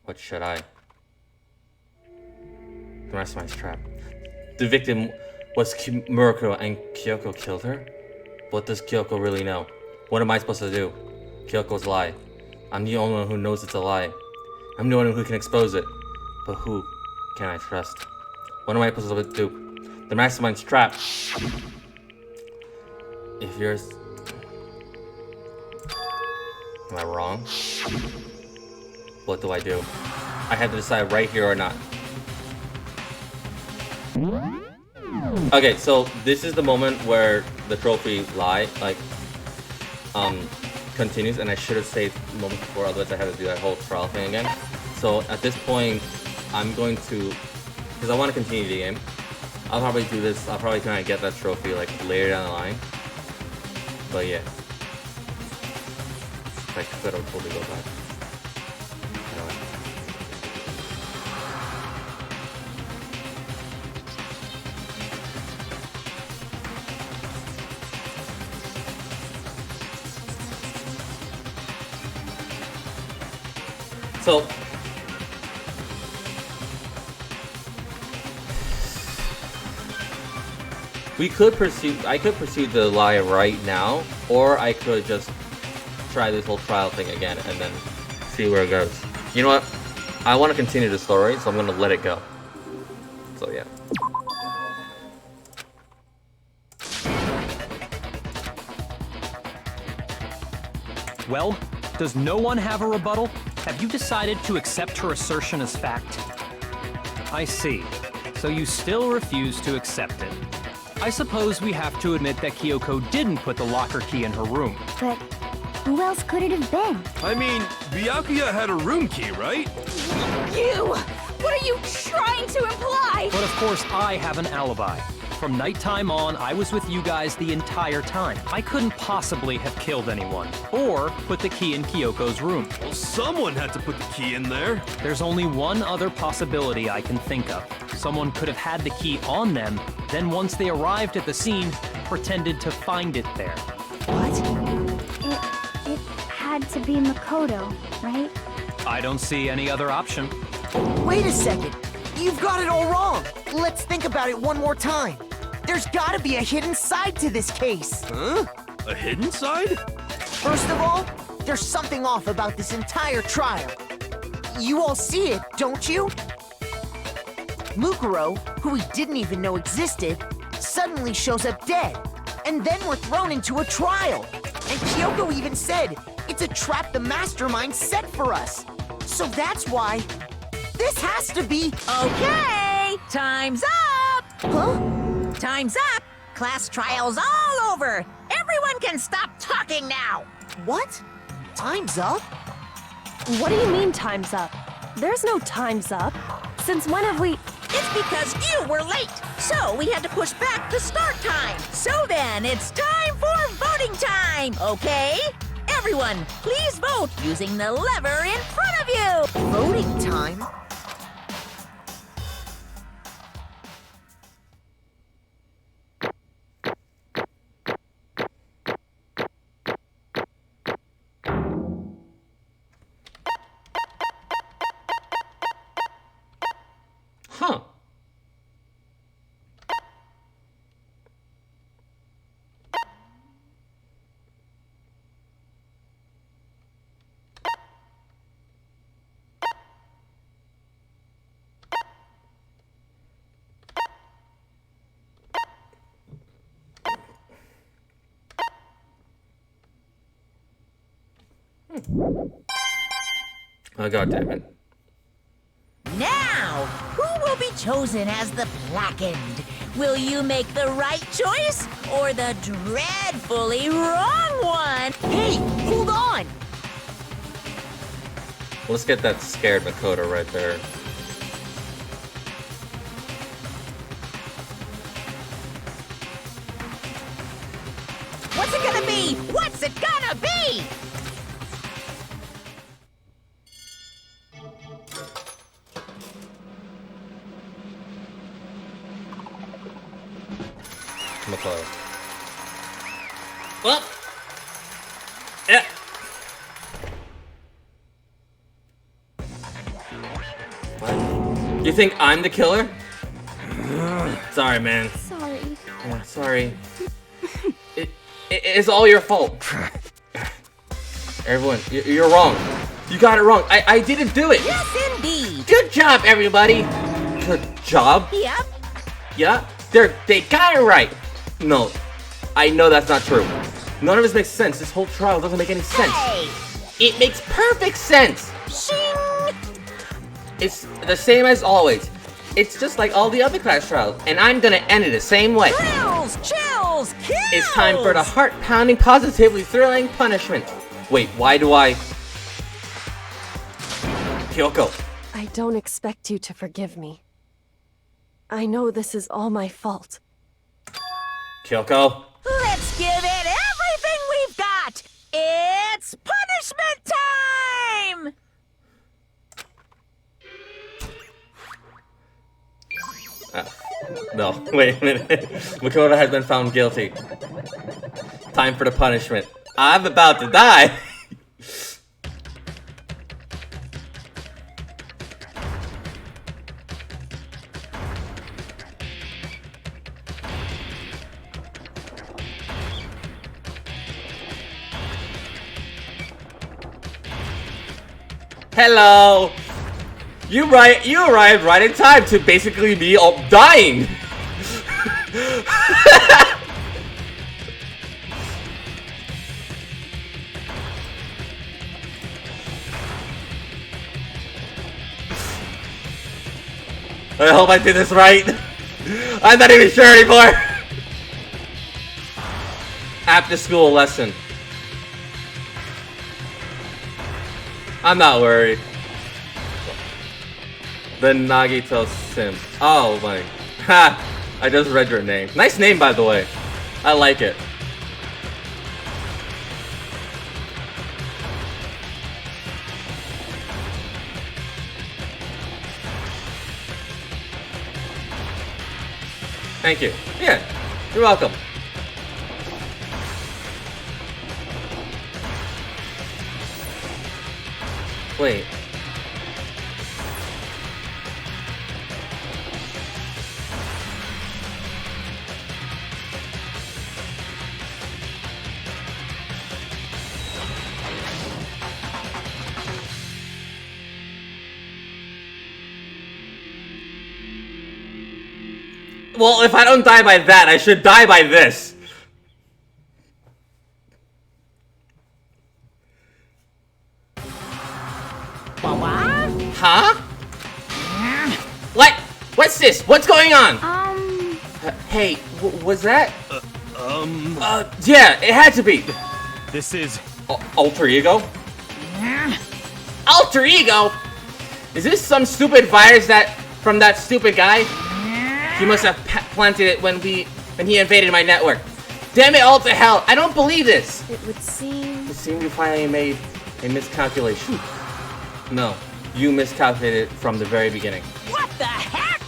What should I? The Mastermind's trap. The victim was Murako and Kyoko killed her? What does Kyoko really know? What am I supposed to do? Kyoko's lie. I'm the only one who knows it's a lie. I'm the only one who can expose it. But who can I trust? What am I supposed to do? The Mastermind's trap. If yours... Am I wrong? What do I do? I have to decide right here or not. Okay, so this is the moment where the trophy lie, like, continues, and I should have saved moments before, otherwise I had to do that whole trial thing again. So at this point, I'm going to, because I want to continue the game, I'll probably do this, I'll probably try and get that trophy like later down the line. But yeah. I could have totally go back. Anyway. So I could pursue the lie right now, or I could just try this whole trial thing again and then see where it goes. You know what? I want to continue the story, so I'm gonna let it go. So yeah. Well, does no one have a rebuttal? Have you decided to accept her assertion as fact? I see. So you still refuse to accept it. I suppose we have to admit that Kyoko didn't put the locker key in her room. But who else could it have been? I mean, Byakuya had a room key, right? You! What are you trying to imply? But of course, I have an alibi. From nighttime on, I was with you guys the entire time. I couldn't possibly have killed anyone, or put the key in Kyoko's room. Well, someone had to put the key in there. There's only one other possibility I can think of. Someone could have had the key on them, then once they arrived at the scene, pretended to find it there. It had to be Makoto, right? I don't see any other option. Wait a second. You've got it all wrong. Let's think about it one more time. There's gotta be a hidden side to this case. Huh? A hidden side? First of all, there's something off about this entire trial. You all see it, don't you? Mukuro, who we didn't even know existed, suddenly shows up dead. And then we're thrown into a trial. And Kyoko even said, it's a trap the mastermind set for us. So that's why this has to be... Okay, time's up! Huh? Time's up! Class trial's all over! Everyone can stop talking now! What? Time's up? What do you mean time's up? There's no time's up. Since when have we... It's because you were late, so we had to push back the start time. So then, it's time for voting time, okay? Everyone, please vote using the lever in front of you! Voting time? Huh. Oh, God damn it. Now, who will be chosen as the blackened? Will you make the right choice or the dreadfully wrong one? Hey, hold on! Let's get that scared Makoto right there. What's it gonna be? What's it gonna be? Makoto. Well. Yeah. What? You think I'm the killer? Sorry, man. Sorry. Yeah, sorry. It's all your fault. Everyone, you're wrong. You got it wrong. I didn't do it. Yes, indeed. Good job, everybody. Good job. Yep. Yeah, they got it right. No, I know that's not true. None of this makes sense. This whole trial doesn't make any sense. Hey! It makes perfect sense. Shing! It's the same as always. It's just like all the other class trials, and I'm gonna end it the same way. Thrills, chills, kills! It's time for the heart-pounding, positively thrilling punishment. Wait, why do I... Kyoko. I don't expect you to forgive me. I know this is all my fault. Kyoko. Let's give it everything we've got! It's punishment time! No, wait a minute. Makoto has been found guilty. Time for the punishment. I'm about to die! Hello! You arrived right in time to basically me dying! I hope I did this right. I'm not even sure anymore. After school lesson. I'm not worried. The Nagito Sim. Oh my. Ha! I just read your name. Nice name, by the way. I like it. Thank you. Yeah, you're welcome. Wait. Well, if I don't die by that, I should die by this. Huh? What? What's this? What's going on? Hey, was that? Yeah, it had to be. This is... Alter ego? Alter ego? Is this some stupid virus from that stupid guy? He must have planted it when he invaded my network. Damn it all to hell! I don't believe this! It would seem... It seemed you finally made a miscalculation. No, you miscalculated from the very beginning. What the heck?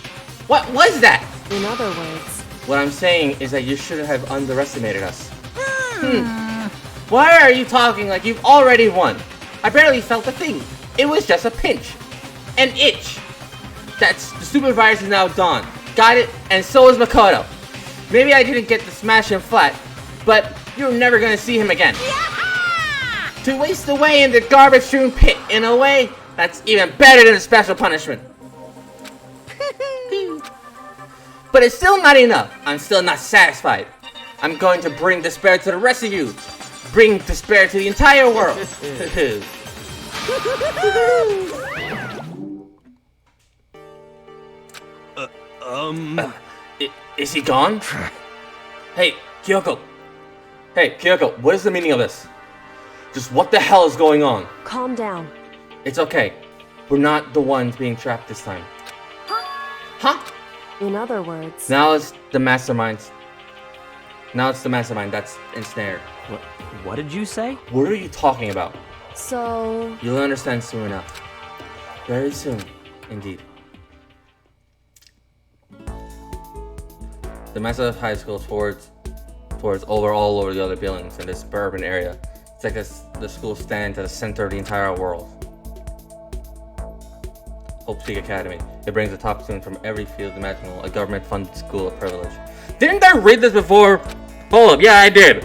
What was that? In other words... What I'm saying is that you shouldn't have underestimated us. Why are you talking like you've already won? I barely felt a thing. It was just a pinch. An itch. The stupid virus is now gone. Got it? And so is Makoto. Maybe I didn't get to smash him flat, but you're never gonna see him again. To waste away in the garbage-strewn pit, in a way, that's even better than a special punishment. But it's still not enough. I'm still not satisfied. I'm going to bring despair to the rest of you. Bring despair to the entire world. Is he gone? Hey, Kyoko. Hey, Kyoko, what is the meaning of this? Just what the hell is going on? Calm down. It's okay. We're not the ones being trapped this time. Huh? In other words... Now it's the masterminds. Now it's the mastermind that's ensnared. What did you say? What are you talking about? So... You'll understand soon enough. Very soon, indeed. The massive high school towards all over the other buildings in this suburban area. It's like the school stands at the center of the entire world. Hope Peak Academy. It brings the top students from every field imaginable, a government-funded school of privilege. Didn't I read this before? Hold up, yeah, I did.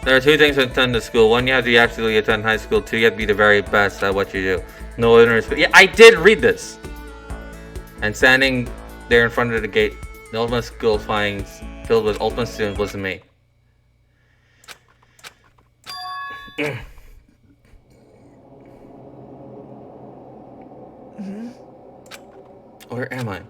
There are two things to attend the school. One, you have to actually attend high school. Two, you have to be the very best at what you do. No ordinary school. Yeah, I did read this. And standing there in front of the gate, the ultimate school finds filled with ultimate students wasn't me. Where am I?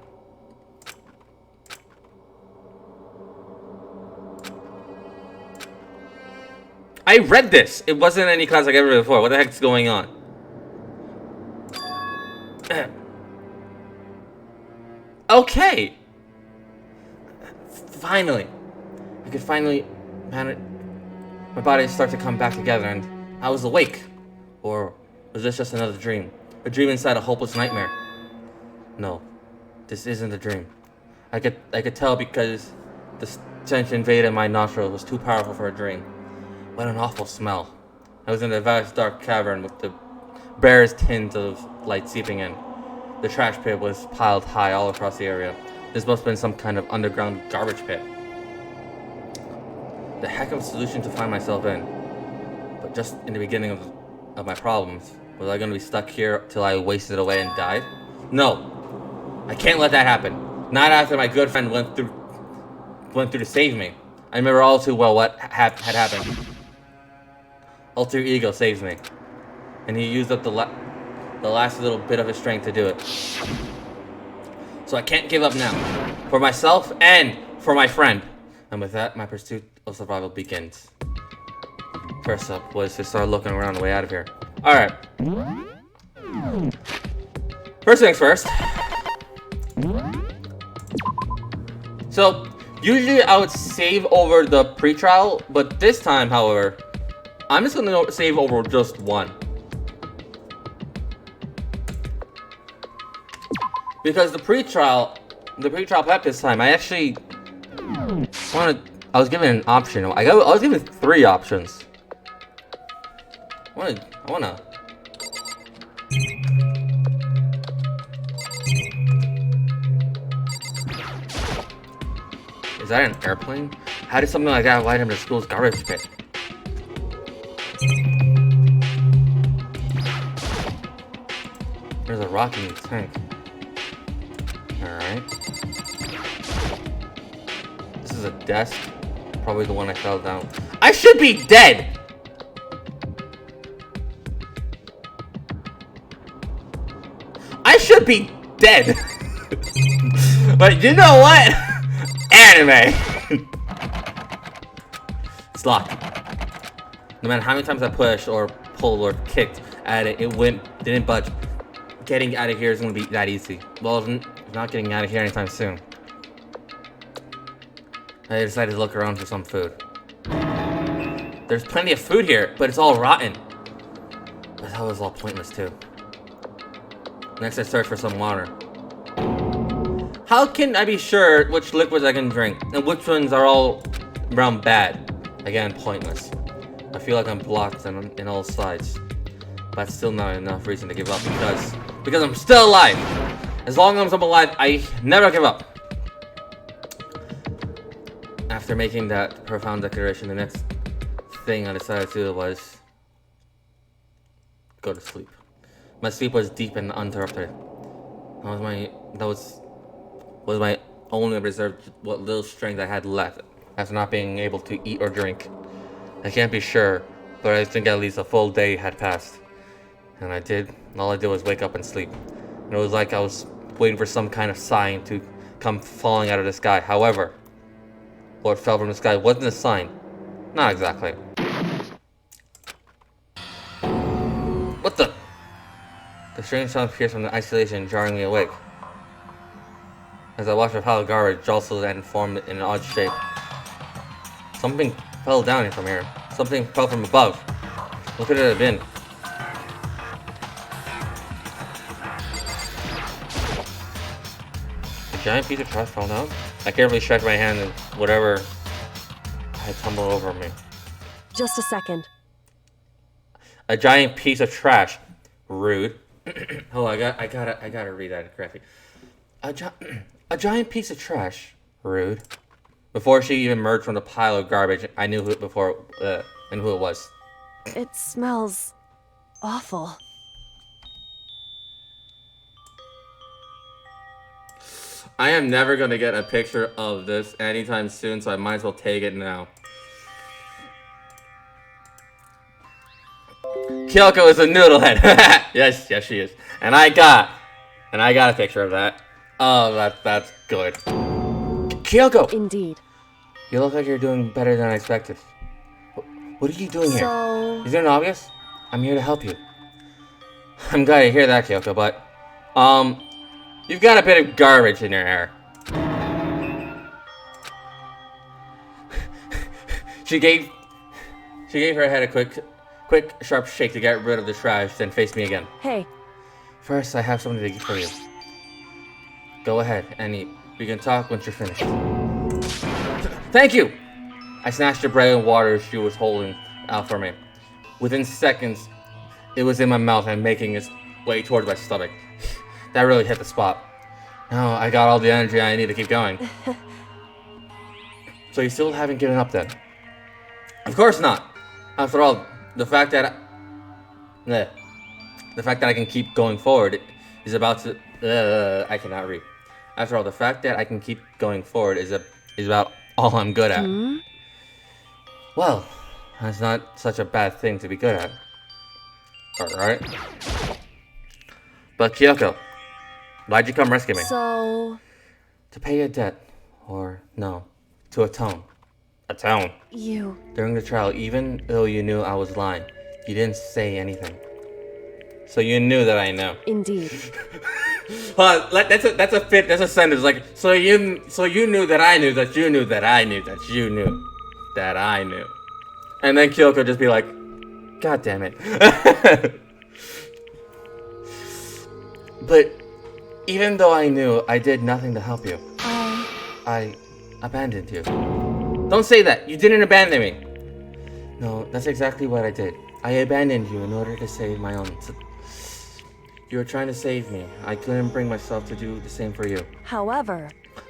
I read this. It wasn't any class like ever before. What the heck's going on? Okay. Finally, I could finally manage. My body started to come back together, and I was awake. Or was this just another dream? A dream inside a hopeless nightmare? No, this isn't a dream. I could tell because the stench invaded my nostrils was too powerful for a dream. What an awful smell. I was in a vast dark cavern with the barest hint of light seeping in. The trash pit was piled high all across the area. This must have been some kind of underground garbage pit. The heck of a solution to find myself in. But just in the beginning of my problems, was I going to be stuck here till I wasted away and died? No! I can't let that happen. Not after my good friend went through to save me. I remember all too well what had happened. Alter ego saves me. And he used up the last little bit of his strength to do it. So I can't give up now. For myself and for my friend. And with that, my pursuit of survival begins. First up was to start looking around the way out of here. Alright. First things first. So, usually I would save over the pre-trial, but this time, however, I'm just gonna save over just one. Because the pre-trial prep this time, I actually I was given an option. I was given 3 options. I wanna. Is that an airplane? How did something like that light up the school's garbage pit? There's a rock in the tank. Alright. This is a desk. Probably the one I fell down. I should be dead! I should be dead! But you know what? Anime! It's locked. No matter how many times I pushed or pulled or kicked at it, didn't budge. Getting out of here is gonna be that easy. Well, it's not getting out of here anytime soon. I decided to look around for some food. There's plenty of food here, but it's all rotten. But that was all pointless too. Next I searched for some water. How can I be sure which liquids I can drink, and which ones are all around bad? Again, pointless. I feel like I'm blocked in all sides. But that's still not enough reason to give up because I'm still alive! As long as I'm alive, I never give up. After making that profound declaration, the next thing I decided to do was go to sleep. My sleep was deep and uninterrupted. That was my only reserved what little strength I had left after not being able to eat or drink. I can't be sure, but I think at least a full day had passed. And all I did was wake up and sleep. And it was like I was waiting for some kind of sign to come falling out of the sky. However, what fell from the sky wasn't a sign. Not exactly. What the? The strange sound appears from the isolation, jarring me awake. As I watched a pile of garbage jostle and formed in an odd shape. Something fell down from here. Something fell from above. What could it have been? A giant piece of trash fell down? I carefully stretched my hand and whatever had tumbled over me. Just a second. A giant piece of trash. Rude. Oh, I gotta read that correctly. A giant piece of trash. Rude. Before she even emerged from the pile of garbage, I knew who it was. It smells awful. I am never gonna get a picture of this anytime soon, so I might as well take it now. Kyoko is a noodlehead. yes, she is. And I got a picture of that. Oh, that's good. Kyoko! Indeed. You look like you're doing better than I expected. What are you doing here? So... Is it obvious? I'm here to help you. I'm glad to hear that, Kyoko, but... You've got a bit of garbage in your hair. She gave her head a quick, sharp shake to get rid of the trash, then faced me again. Hey, First, I have something to get for you. Go ahead and eat. We can talk once you're finished. Thank you! I snatched the bread and water she was holding out for me. Within seconds, it was in my mouth and making its way towards my stomach. That really hit the spot. Now I got all the energy I need to keep going. So you still haven't given up then? Of course not. After all, the fact that I can keep going forward is about to. I cannot read. After all, the fact that I can keep going forward is about all I'm good at. Well, that's not such a bad thing to be good at. Alright. But Kyoko, why'd you come rescue me? so... To pay a debt. Or, no, to atone. Atone. You... During the trial, even though you knew I was lying, you didn't say anything. So you knew that I know. Indeed. That's a sentence. Like, so you knew that I knew that you knew that I knew that you knew that I knew. And then Kyoko just be like, God damn it. But even though I knew, I did nothing to help you. I abandoned you. Don't say that. You didn't abandon me. No, that's exactly what I did. I abandoned you in order to save my own. You were trying to save me. I couldn't bring myself to do the same for you. However...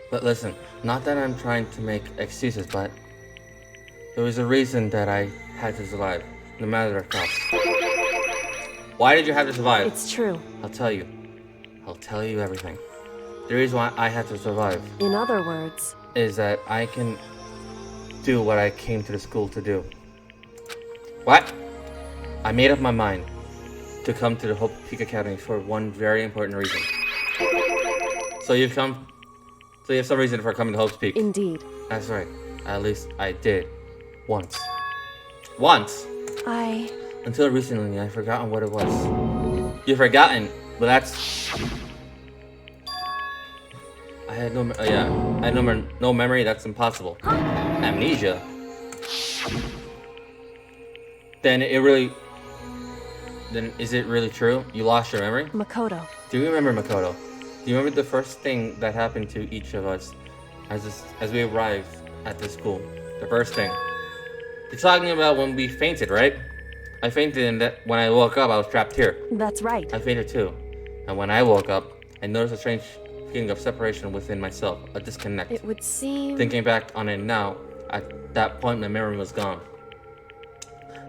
But listen, not that I'm trying to make excuses, but there was a reason that I had to survive, no matter the cost. Why did you have to survive? It's true. I'll tell you. I'll tell you everything. The reason why I had to survive In other words... is that I can do what I came to the school to do. What? I made up my mind to come to the Hope Peak Academy for one very important reason. So you have some reason for coming to Hope's Peak. Indeed. That's right. At least I did. Once. Once! Until recently, I'd forgotten what it was. You've forgotten, but that's... I had no memory, that's impossible. Amnesia? Then is it really true? You lost your memory? Makoto. Do you remember Makoto? Do you remember the first thing that happened to each of us as we arrived at the school? The first thing. You're talking about when we fainted, right? I fainted and that when I woke up, I was trapped here. That's right. I fainted too. And when I woke up, I noticed a strange feeling of separation within myself, a disconnect. It would seem... Thinking back on it now, at that point my memory was gone.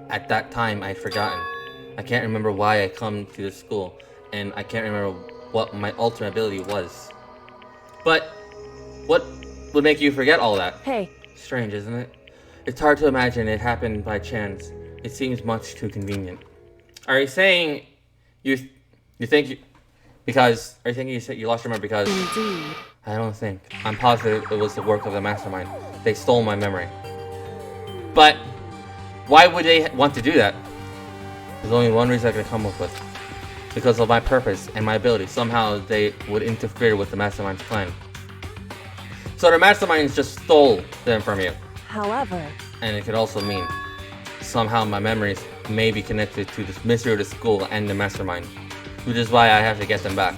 At that time, I'd forgotten. I can't remember why I come to this school, and I can't remember what my ultimate ability was. But, what would make you forget all that? Hey. Strange, isn't it? It's hard to imagine it happened by chance. It seems much too convenient. Are you saying you think you said you lost your memory because... Indeed. I don't think. I'm positive it was the work of the mastermind. They stole my memory. But, why would they want to do that? There's only one reason I can come up with. Because of my purpose and my ability. Somehow they would interfere with the mastermind's plan. So the mastermind just stole them from you. However... And it could also mean somehow my memories may be connected to this mystery of the school and the mastermind. Which is why I have to get them back.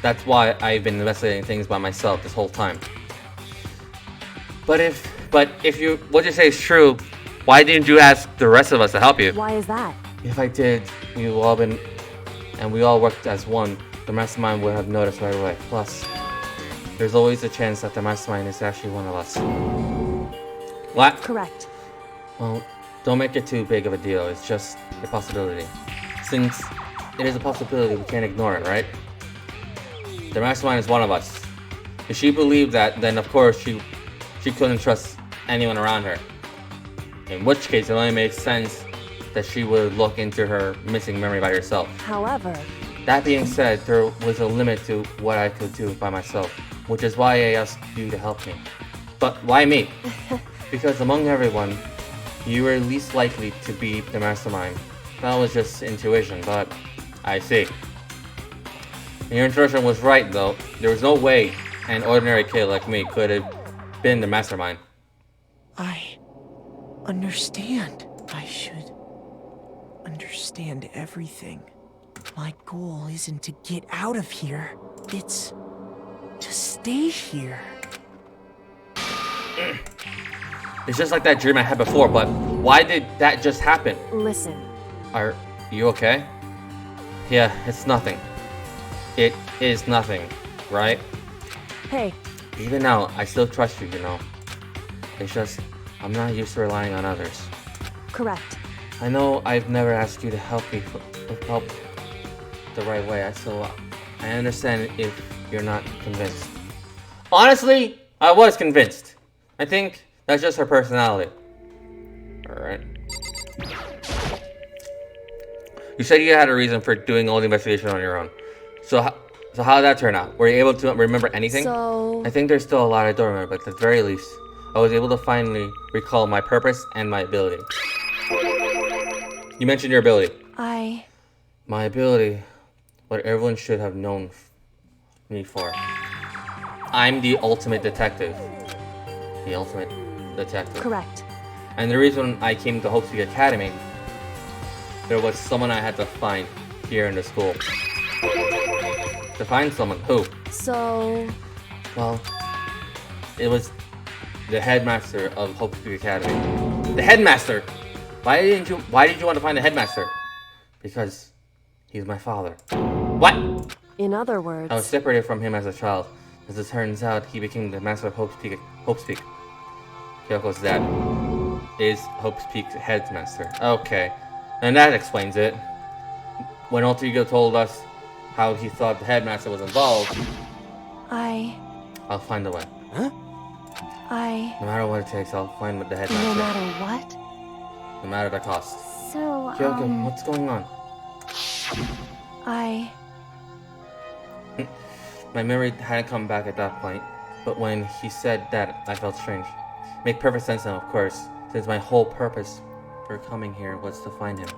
That's why I've been investigating things by myself this whole time. But if what you say is true, why didn't you ask the rest of us to help you? Why is that? If I did, we all worked as one, the mastermind would have noticed right away. Plus, there's always a chance that the mastermind is actually one of us. What? Correct. Well, don't make it too big of a deal. It's just a possibility. Since it is a possibility, we can't ignore it, right? The mastermind is one of us. If she believed that, then of course she couldn't trust anyone around her. In which case, it only makes sense that she would look into her missing memory by herself. However... That being said, there was a limit to what I could do by myself, which is why I asked you to help me. But why me? Because among everyone, You were least likely to be the mastermind. That was just intuition, but I see. Your intuition was right, though. There was no way an ordinary kid like me could have been the mastermind. I understand. I should understand everything. My goal isn't to get out of here. It's to stay here. It's just like that dream I had before, but why did that just happen? Listen, Are you okay? Yeah, it's nothing. It is nothing, right? hey, Even now, I still trust you, you know. It's just, I'm not used to relying on others. correct. I know I've never asked you to help me help the right way, so I understand if you're not convinced. Honestly, I was convinced. I think that's just her personality. Alright. You said you had a reason for doing all the investigation on your own. So how did that turn out? Were you able to remember anything? So, I think there's still a lot I don't remember, but at the very least, I was able to finally recall my purpose and my ability. You mentioned your ability. My ability, what everyone should have known me for. I'm the ultimate detective. The ultimate detective. correct. And the reason I came to Hope Peak Academy, there was someone I had to find here in the school. To find someone, who? So, Well, it was the headmaster of Hope Peak Academy. The headmaster! Why did you want to find the headmaster? Because he's my father. What? in other I was words, separated from him as a child. As it turns out, he became the master of Hope's Peak. Kyoko's dad is Hope's Peak's headmaster. Okay, and that explains it. When Alter Ego told us how he thought the headmaster was involved, I'll find a way. No matter what it takes, I'll find the headmaster. no matter what? No matter the cost. So, Kyoko, what's going on? My memory hadn't come back at that point, but when he said that, I felt strange. Make perfect sense now, of course, since my whole purpose for coming here was to find him.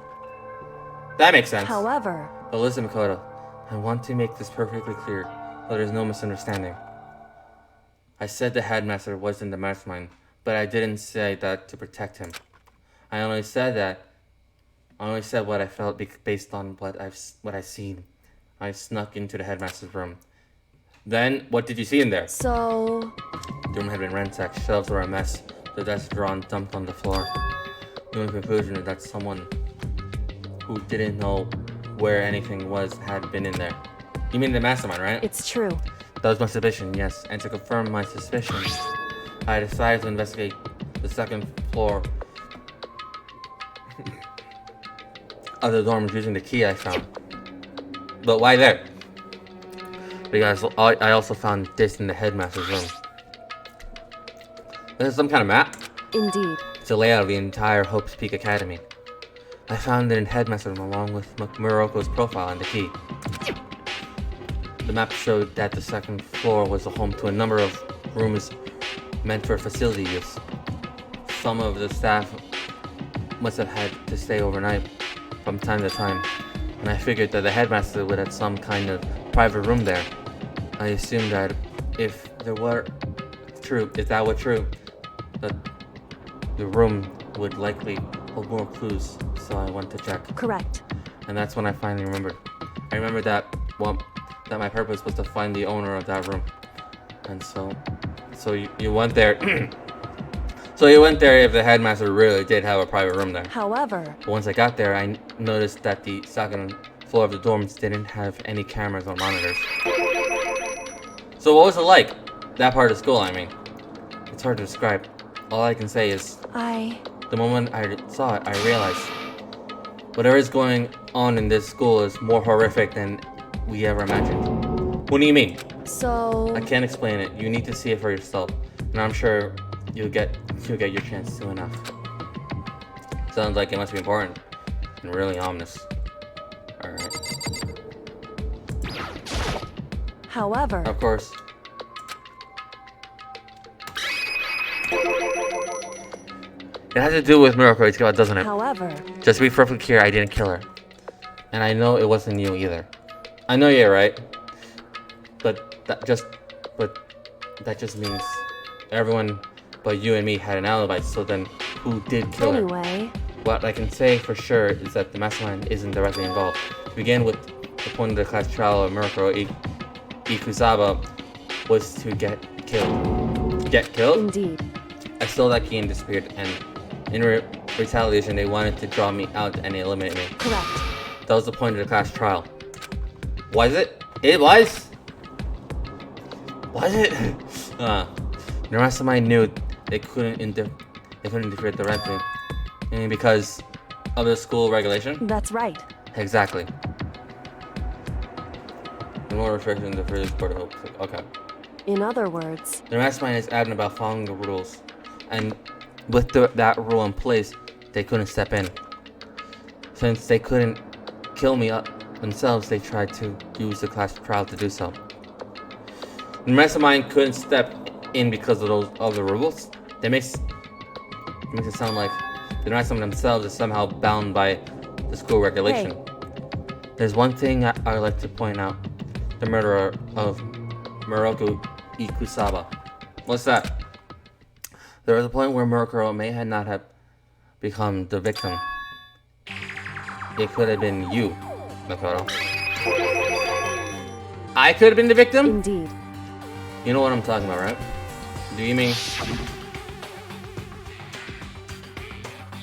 That makes sense. However, But listen, Makoto, I want to make this perfectly clear, so there's no misunderstanding. I said the headmaster wasn't the mastermind, but I didn't say that to protect him. I only said what I felt based on what I've seen. I snuck into the headmaster's room. Then, what did you see in there? so, The room had been ransacked, shelves were a mess, the desk drawn, dumped on the floor. The only conclusion is that someone who didn't know where anything was had been in there. You mean the mastermind, right? it's true. That was my suspicion, yes. And to confirm my suspicions, I decided to investigate the second floor of the dorms using the key I found. But why there? Because I also found this in the headmaster's room. This is some kind of map. Indeed. It's a layout of the entire Hope's Peak Academy. I found it in headmaster's room along with Muroko's profile and the key. The map showed that the second floor was the home to a number of rooms meant for facility use. Some of the staff must have had to stay overnight from time to time, and I figured that the headmaster would have some kind of private room there. I assumed that if that were true, that the room would likely hold more clues, so I went to check. Correct. And that's when I finally remembered. I remembered that my purpose was to find the owner of that room. And so you went there. So you went there if the headmaster really did have a private room there. However, But once I got there, I noticed that the second floor of the dorms didn't have any cameras or monitors. So what was it like? That part of school, I mean. It's hard to describe. All I can say is, the moment I saw it, I realized whatever is going on in this school is more horrific than we ever imagined. What do you mean? so, I can't explain it. You need to see it for yourself, and I'm sure you'll get your chance soon enough. Sounds like it must be important and really ominous. Alright. however, Of course. It has to do with Miracle Ichigo, doesn't it? However, Just to be perfectly clear, I didn't kill her. And I know it wasn't you either. I know you're right. But that just means everyone but you and me had an alibi, so then who did kill her? anyway, What I can say for sure is that the mastermind isn't directly involved. To begin with, the point of the class trial of Murako Ikusaba was to get killed. Get killed? indeed. I stole that key and disappeared, and in retaliation, they wanted to draw me out and eliminate me. Correct. That was the point of the class trial. Was it? It was? Was it? The mastermind knew they couldn't interfere directly. And because of the school regulation? That's right. Exactly. No restriction to further support hope. Okay. In other words, The mastermind is adamant about following the rules. And with that rule in place, they couldn't step in. Since they couldn't kill me themselves, they tried to use the class trial to do so. The mastermind couldn't step in because of the rules. That makes it sound like the mastermind themselves is somehow bound by the school regulation. There's one thing I'd like to point out. The murderer of Murako Ikusaba. What's that? There was a point where Murako may not have become the victim. It could have been you, Makoto. I could have been the victim? indeed. You know what I'm talking about, right? Do you mean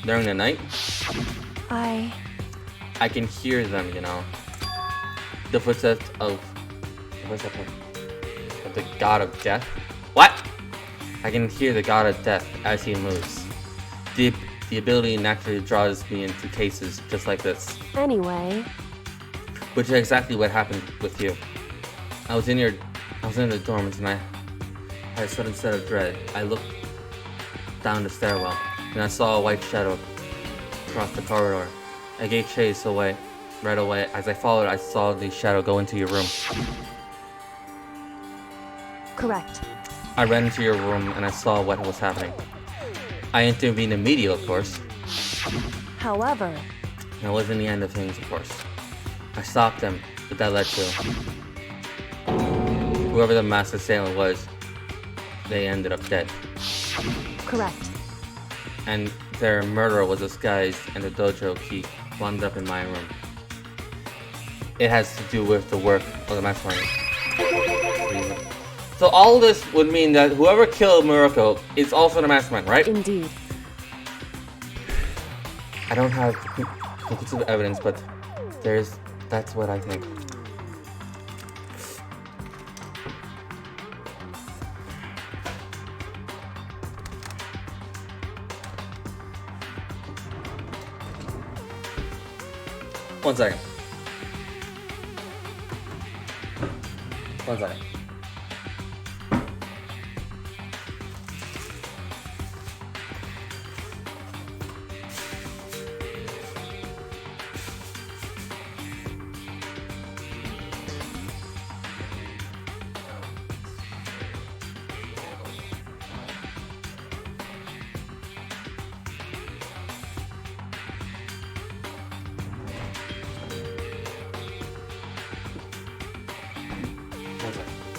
during the night? I can hear them, you know. The footsteps of the god of death. What? I can hear the god of death as he moves. The ability naturally draws me into cases just like this. Anyway, Which is exactly what happened with you. I was in the dorms and I had a sudden set of dread. I looked down the stairwell and I saw a white shadow across the corridor. I gave chase away right away. As I followed, I saw the shadow go into your room. correct. I ran into your room and I saw what was happening. I intervened immediately, of course. However, And it wasn't the end of things, of course. I stopped them, but that led to whoever the master assailant was, they ended up dead. correct. And their murderer was disguised and the dojo key wound up in my room. It has to do with the work of the mastermind. So all this would mean that whoever killed Murako is also the mastermind, right? Indeed. I don't have conclusive evidence, but that's what I think. One second. One second. One second.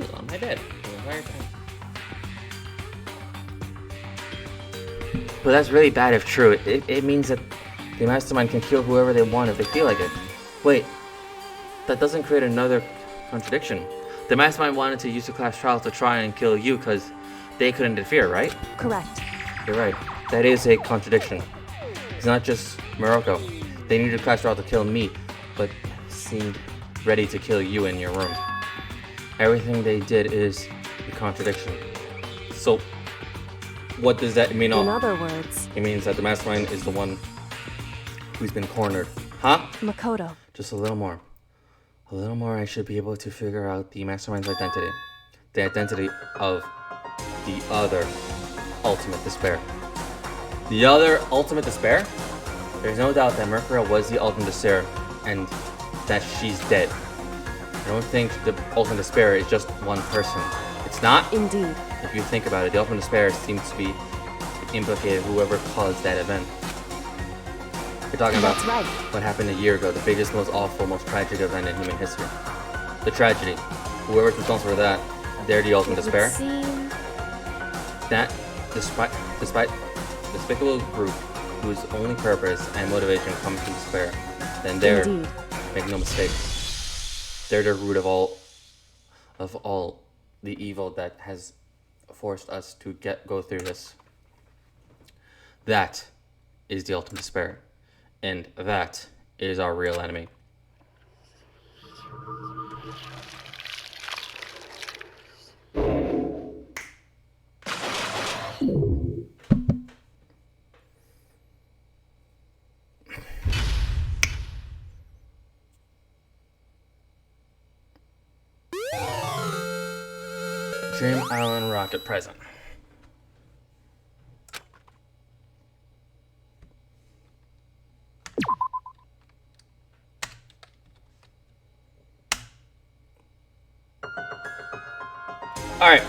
was on my bed the entire time. But that's really bad if true. It means that the mastermind can kill whoever they want if they feel like it. Wait, that doesn't create another contradiction. The mastermind wanted to use the class trial to try and kill you because they couldn't interfere, right? Correct. You're right. That is a contradiction. It's not just Morocco. They needed a class trial to kill me, but seemed ready to kill you in your room. Everything they did is a contradiction. So, what does that mean? In other words, It means that the mastermind is the one who's been cornered. Huh? Makoto. Just a little more. A little more, I should be able to figure out the mastermind's identity. The identity of the other ultimate despair. The other ultimate despair? There's no doubt that Mercury was the ultimate despair and that she's dead. I don't think the ultimate despair is just one person. It's not? Indeed. If you think about it, the ultimate despair seems to be implicated whoever caused that event. You're talking about That's right. what happened a year ago, the biggest, most awful, most tragic event in human history. The tragedy. Whoever's responsible for that, they're the ultimate despair. See, That, despite despicable group whose only purpose and motivation comes from despair, then they're, indeed. make no mistake, they're the root of all the evil that has forced us to go through this. That is the ultimate despair, and that is our real enemy. Dream Island Rocket present. Alright.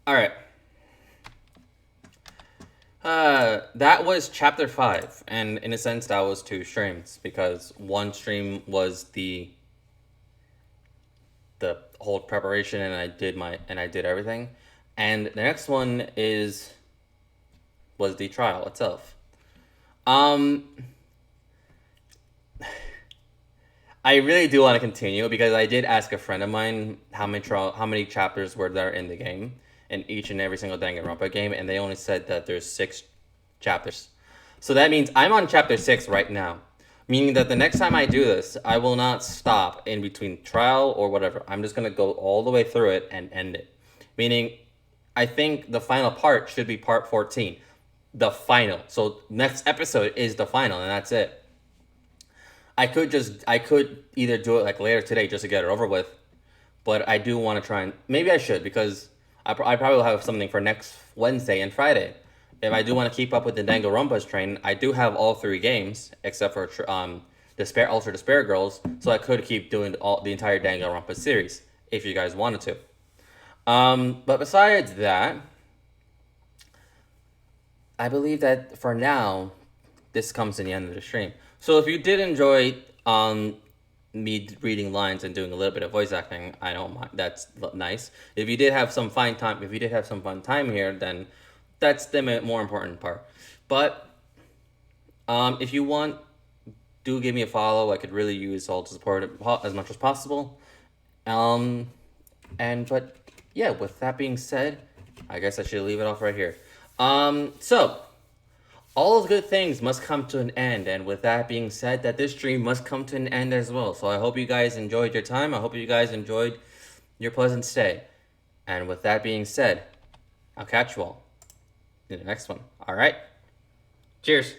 Alright. That was chapter 5, and in a sense that was 2 streams, because one stream was the whole preparation and I did everything. And the next one was the trial itself. I really do want to continue because I did ask a friend of mine how many chapters were there in the game, in each and every single Danganronpa game, and they only said that there's 6 chapters. So that means I'm on chapter 6 right now, meaning that the next time I do this, I will not stop in between trial or whatever. I'm just going to go all the way through it and end it. Meaning, I think the final part should be part 14. The final. So next episode is the final, and that's it. I could either do it like later today just to get it over with, but I do want to try and, maybe I should, because I probably will have something for next Wednesday and Friday. If I do want to keep up with the Danganronpa's train, I do have all 3 games, except for Despair, Ultra Despair Girls, so I could keep doing the entire Danganronpa series, if you guys wanted to. But besides that, I believe that for now, this comes to the end of the stream. So if you did enjoy me reading lines and doing a little bit of voice acting, I don't mind. That's nice. If you did have some fun time here, then that's the more important part. But if you want, do give me a follow. I could really use all the support as much as possible. But yeah, with that being said, I guess I should leave it off right here. So all good things must come to an end, and with that being said, that this stream must come to an end as well. So I hope you guys enjoyed your time. I hope you guys enjoyed your pleasant stay. And with that being said, I'll catch you all in the next one. All right. Cheers.